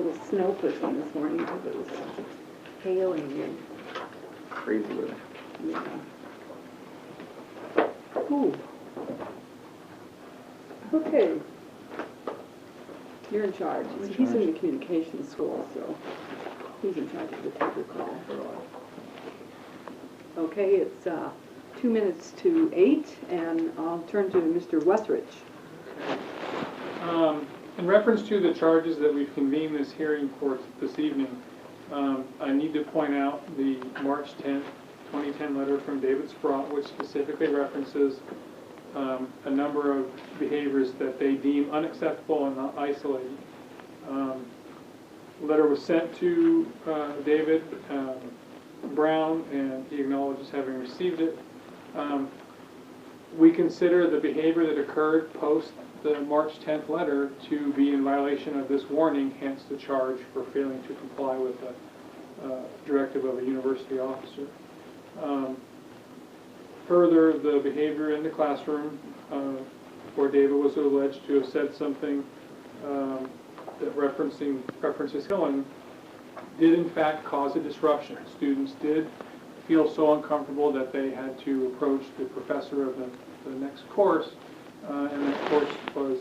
little snow person this morning because it was hailing and, Crazy weather. yeah. Ooh. Okay. You're in charge. He's in the communications school, so he's in charge of the tape call. Okay, it's 2 minutes to 8, and I'll turn to Mr. Wethridge. In reference to the charges that we've convened this hearing for this evening, I need to point out the March 10th, 2010 letter from David Sprott, which specifically references a number of behaviors that they deem unacceptable and not isolated. The letter was sent to David Brown, and he acknowledges having received it. We consider the behavior that occurred post the March 10th letter to be in violation of this warning, hence the charge for failing to comply with the directive of a university officer. Further, the behavior in the classroom where David was alleged to have said something that references killing did in fact cause a disruption. Students did feel so uncomfortable that they had to approach the professor of the next course, and that course was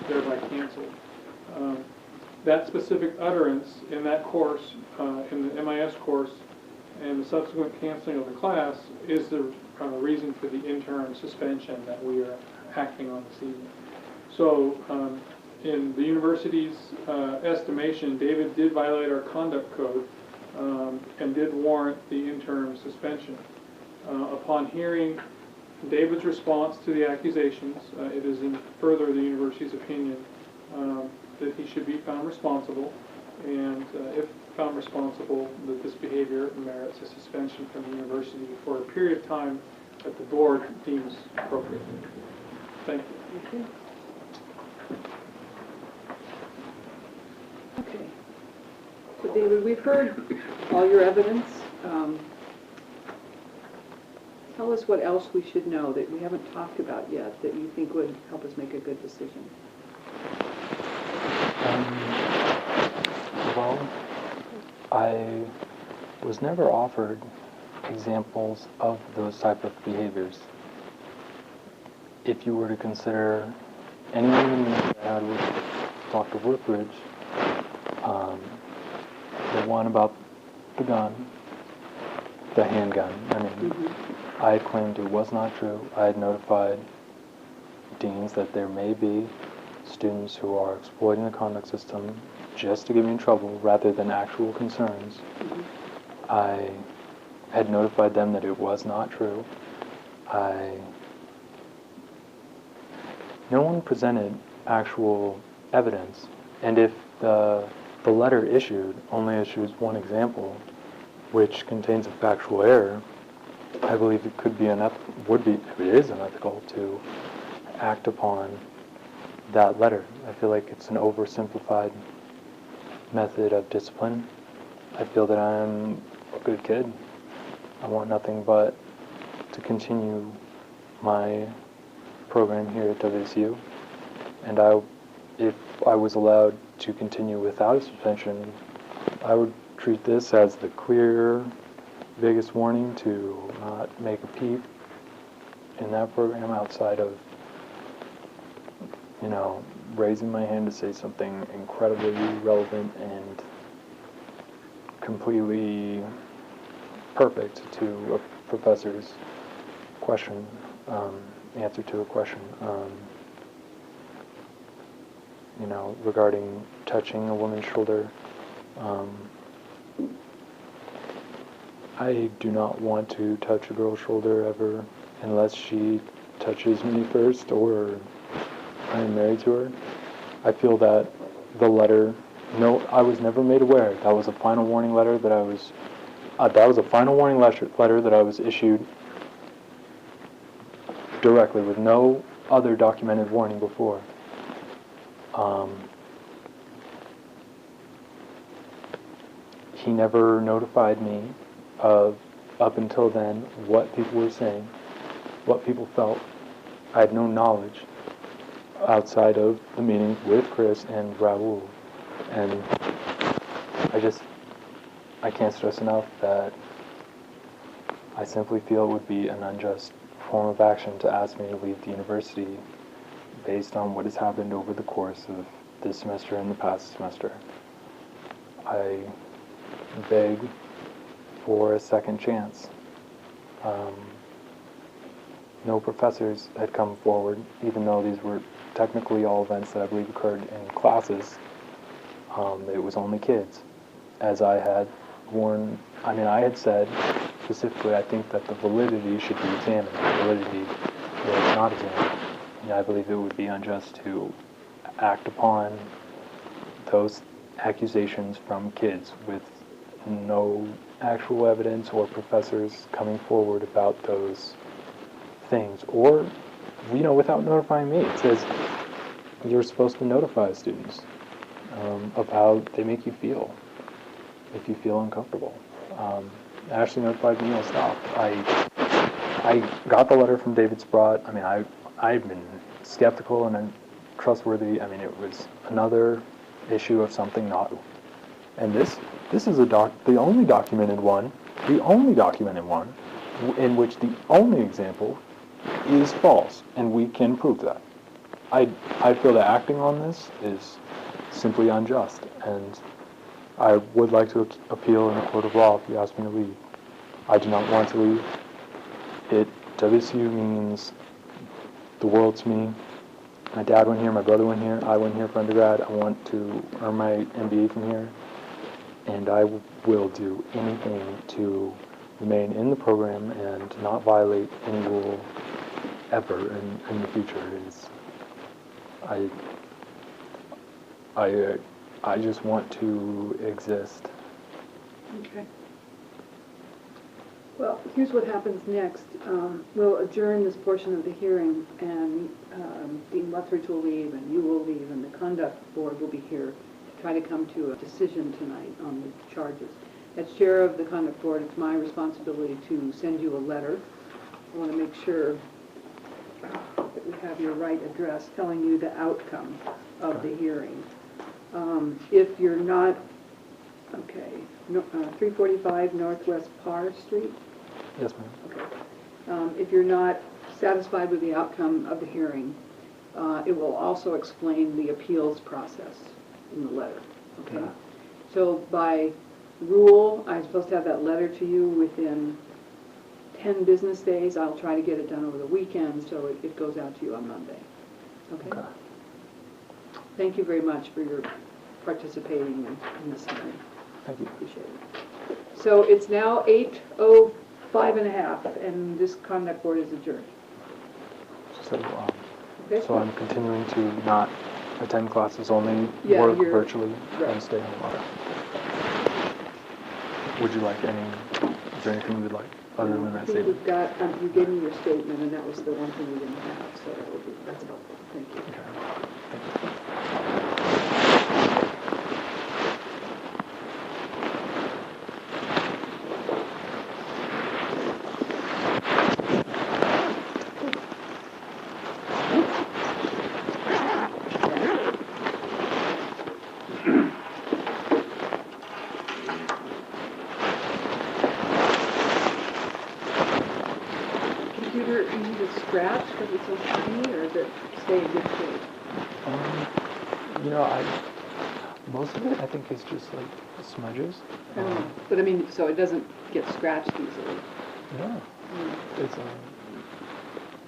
thereby canceled. That specific utterance in that course, in the MIS course, and the subsequent canceling of the class is the reason for the interim suspension that we are acting on this evening. So, in the university's estimation, David did violate our conduct code and did warrant the interim suspension. Upon hearing David's response to the accusations, it is in further the university's opinion that he should be found responsible, and if found responsible, that this behavior merits a suspension from the university for a period of time that the board deems appropriate. Thank you. Okay. So David, we've heard all your evidence. Tell us what else we should know that we haven't talked about yet that you think would help us make a good decision. Well, I was never offered examples of those type of behaviors. If you were to consider any of the meetings I had with Dr. Woodbridge, the one about the gun, the handgun, I had claimed it was not true. I had notified deans that there may be students who are exploiting the conduct system just to get me in trouble rather than actual concerns. I had notified them that it was not true. No one presented actual evidence, and if the letter issued only issues one example, which contains a factual error, I believe it could be it is unethical to act upon that letter. I feel like it's an oversimplified method of discipline. I feel that I'm a good kid. I want nothing but to continue my program here at WSU, and if I was allowed to continue without a suspension, I would treat this as the clear, biggest warning to not make a peep in that program outside of, raising my hand to say something incredibly relevant and completely perfect to a professor's question, answer to a question, regarding touching a woman's shoulder. I do not want to touch a girl's shoulder ever unless she touches me first or I am married to her. I feel that the letter, I was never made aware. That was a final warning letter that I was issued directly with no other documented warning before. He never notified me of, up until then, what people were saying, what people felt. I had no knowledge outside of the meeting with Chris and Raul. And I can't stress enough that I simply feel it would be an unjust form of action to ask me to leave the university based on what has happened over the course of this semester and the past semester. I beg for a second chance. No professors had come forward, even though these were technically all events that I believe occurred in classes. It was only kids. As I had I had said specifically, I think that the validity should be examined. The validity was not examined. And I believe it would be unjust to act upon those accusations from kids with no actual evidence or professors coming forward about those things, or without notifying me. It says you're supposed to notify students of how they make you feel if you feel uncomfortable. Ashley notified me, I stopped. I got the letter from David Sprott. I've been skeptical and untrustworthy. It was another issue of something not. And this is the only documented one in which the only example is false, and we can prove that. I feel that acting on this is simply unjust, and I would like to appeal in a court of law if you ask me to leave. I do not want to leave. WSU means the world to me. My dad went here, my brother went here, I went here for undergrad. I want to earn my MBA from here, and I will do anything to remain in the program and not violate any rule ever in the future. I just want to exist. Okay. Well, here's what happens next. We'll adjourn this portion of the hearing, and Dean Luthridge will leave, and you will leave, and the conduct board will be here to try to come to a decision tonight on the charges. As chair of the conduct board, it's my responsibility to send you a letter. I want to make sure that we have your right address telling you the outcome of the hearing. If you're not, 345 Northwest Parr Street? Yes, ma'am. Okay. If you're not satisfied with the outcome of the hearing, it will also explain the appeals process in the letter, okay? Yeah. So by rule, I'm supposed to have that letter to you within 10 business days. I'll try to get it done over the weekend, so it goes out to you on Monday, okay? Thank you very much for your participating in this hearing. Thank you. Appreciate it. So it's now 8:05 and this conduct board is adjourned. So, Okay? so I'm continuing to not attend classes, only Yeah, work you're- virtually right. and stay home. Would you like is there anything you would like other than I that think statement? we've got, you gave me your statement, and that was the one thing we didn't have, so that's helpful. Thank you. Computer, you need to scratch because it's so tiny, or does it stay in good shape? Most of it I think is just like smudges. But I mean, so it doesn't get scratched easily. No, it's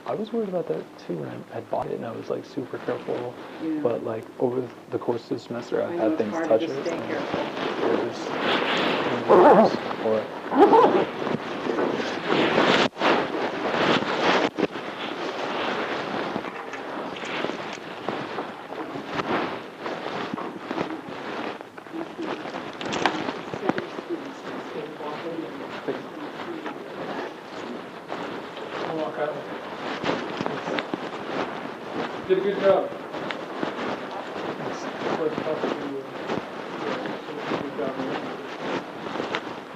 I was worried about that too when I had bought it, and I was like super careful. Yeah. But like over the course of the semester, I've I know had it's things hard touch to it. just stay and careful. it was for it. I'll walk out. Did a good job.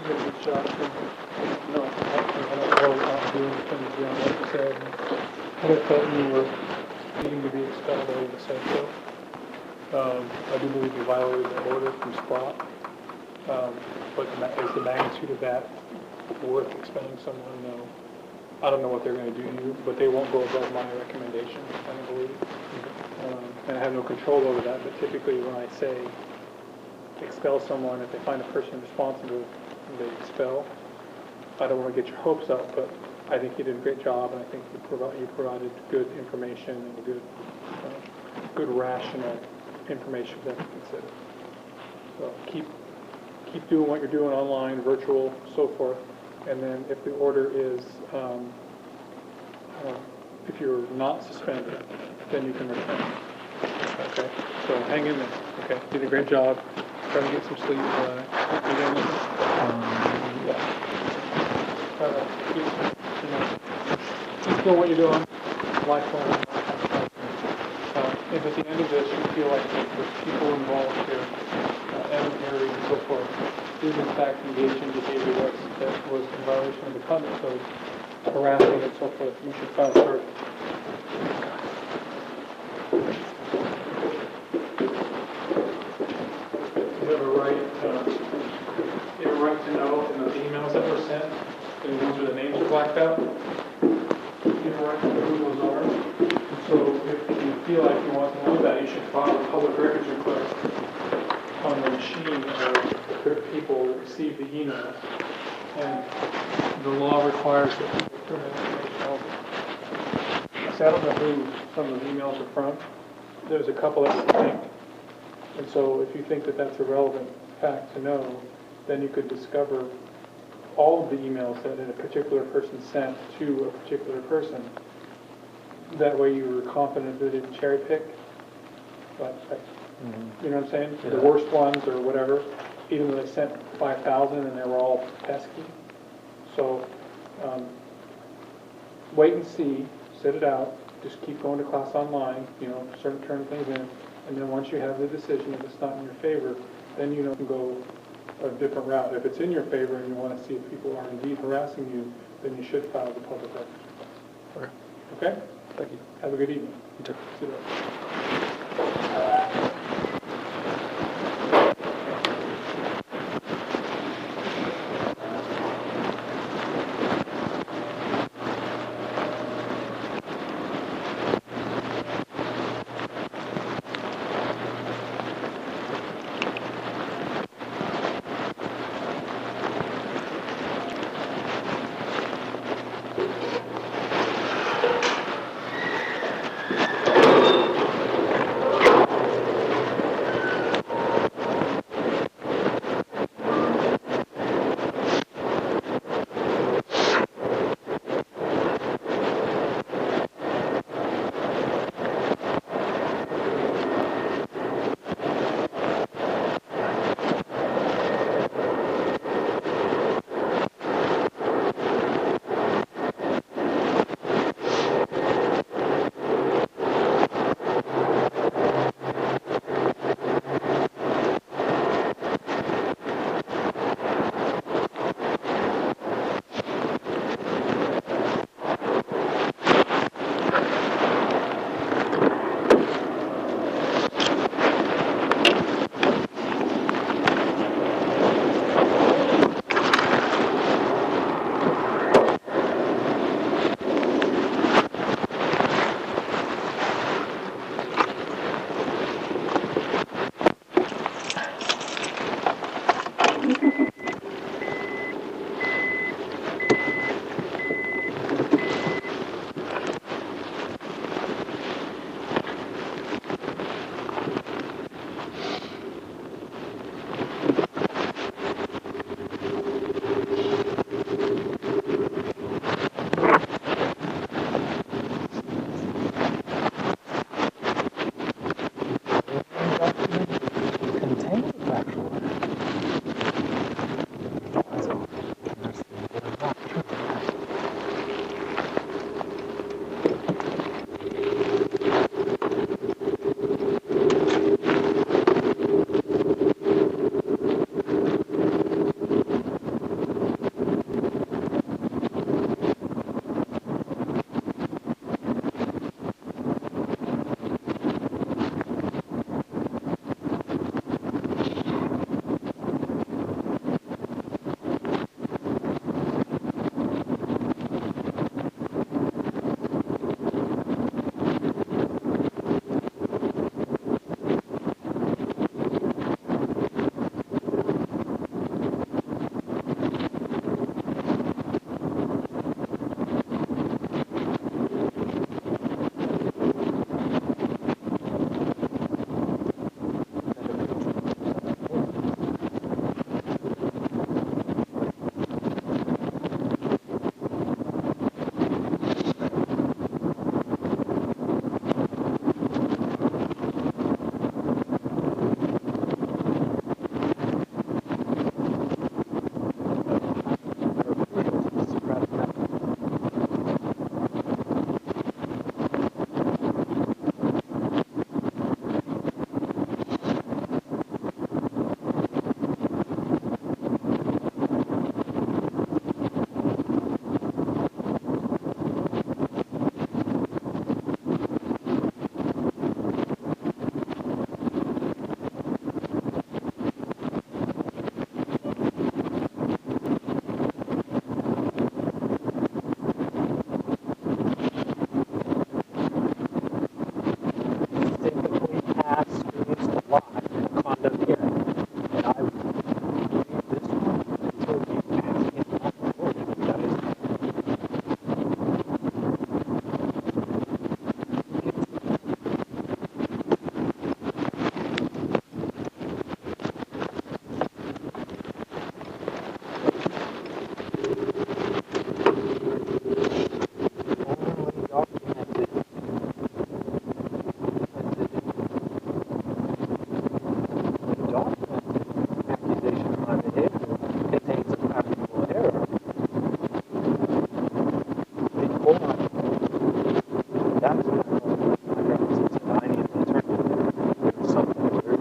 Good job. No, I thought you were needing to be expelled, I would have said so. I do believe you violated the order from Sprott. But is the magnitude of that worth expelling someone? No. I don't know what they're going to do to you, but they won't go above my recommendation, I don't believe. And I have no control over that, but typically when I say expel someone, if they find a person responsible, they expel. I don't want to get your hopes up, but I think you did a great job, and I think you provided good information and good rational information for them to consider. So keep doing what you're doing online, virtual, so forth, and then if the order is, if you're not suspended, then you can return. Okay, so hang in there. Okay, you did a great job. Try to get some sleep. Keep doing what you're doing. Lifelong. If at the end of this you feel like the people involved here, Evan, Harry, and so forth, did in fact engage in behavior that was in violation of the conduct code, harassing and so forth, you should file charges. You have a right to know in the emails that were sent, and those are the names are blacked out. You have a right to know who those are. So if you feel like you want to know that, you should file a public records request on the machine where people receive the email. And the law requires that people turn that information over. So I don't know who some of the emails are from. There's a couple that you think. And so if you think that that's a relevant fact to know, then you could discover all of the emails that a particular person sent to a particular person. That way you were confident that it didn't cherry pick. But, you know what I'm saying? Yeah. The worst ones or whatever, even though they sent 5,000 and they were all pesky. So wait and see, sit it out, just keep going to class online, turn things in, and then once you have the decision that it's not in your favor, then you can go a different route. If it's in your favor and you want to see if people are indeed harassing you, then you should file the public records. Okay? Thank you. Have a good evening. You too. See you later.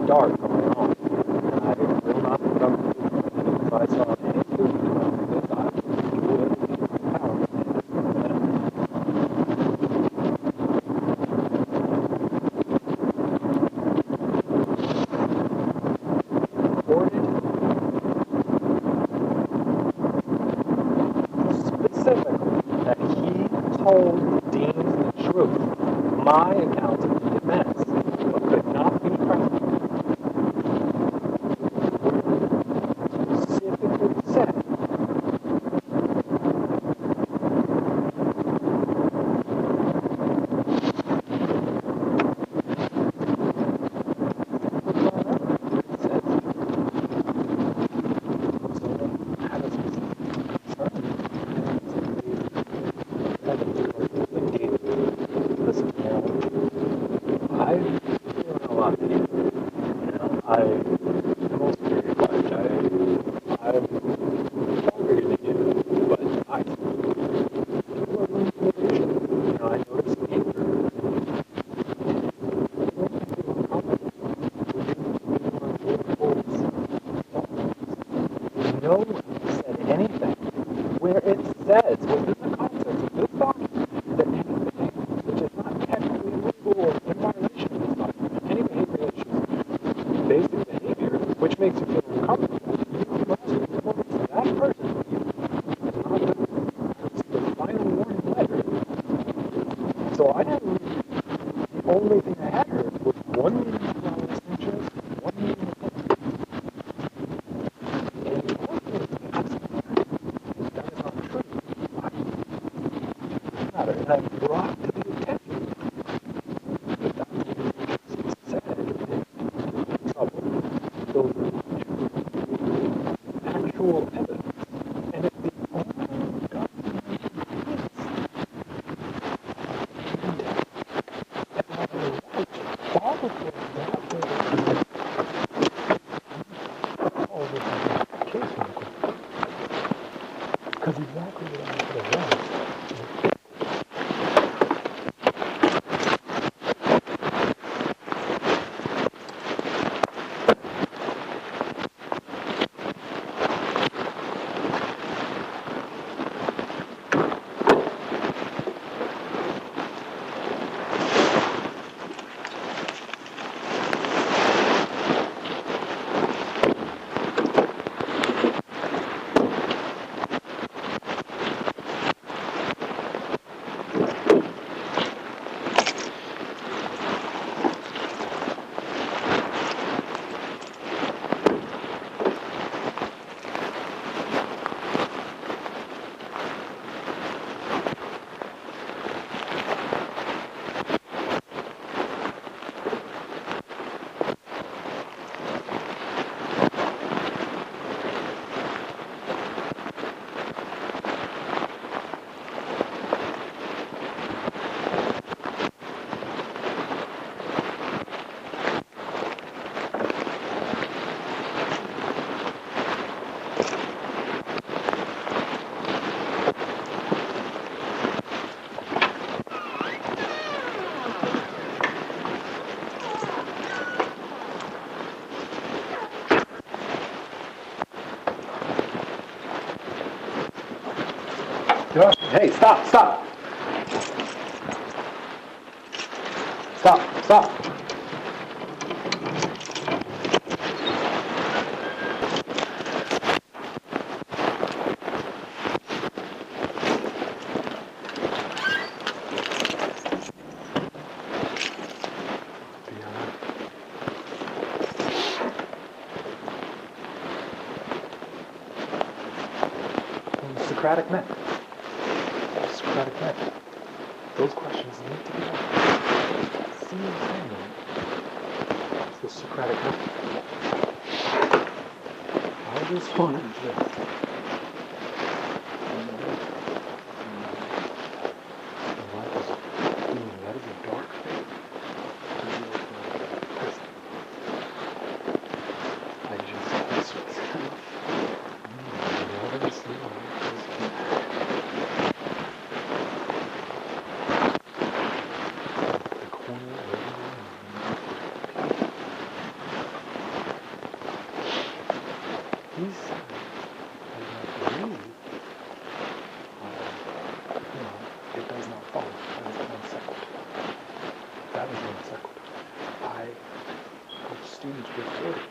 dark on my own. And I will not put up with it. If I saw any food come out of this, I would do everything in my power to make it better. Reported specifically that he told the deans the truth, my account of the events, but could not be present. Specifically said, no one said anything where it says within the context of this document that anything which is not technically legal or in violation of this document, any behavior that shows basic behavior which makes you feel uncomfortable, you must report to that person. You have not received a final warning letter. So I didn't. The only thing I had heard was one meeting with my best interest, one meeting with him. And the only thing that's absolutely that is not true. And I brought to the attention that that's what he said in trouble. Those were actual evidence. And if the only government is because exactly what I could have done. Hey, stop, stop. Stop, stop. Socratic men. Socratic men. Those questions need to be asked. See what I'm saying? It's the Socratic men. I just wanted this. That is a dark fate. I just, this was enough. Never see the corner of students reported.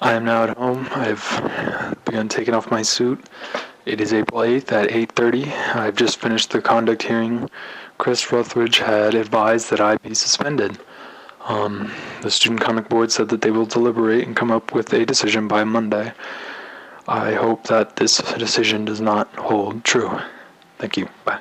I am now at home. I've begun taking off my suit. It is April 8th at 8:30. I've just finished the conduct hearing. Chris Ruthridge had advised that I be suspended. The Student Comic Board said that they will deliberate and come up with a decision by Monday. I hope that this decision does not hold true. Thank you. Bye.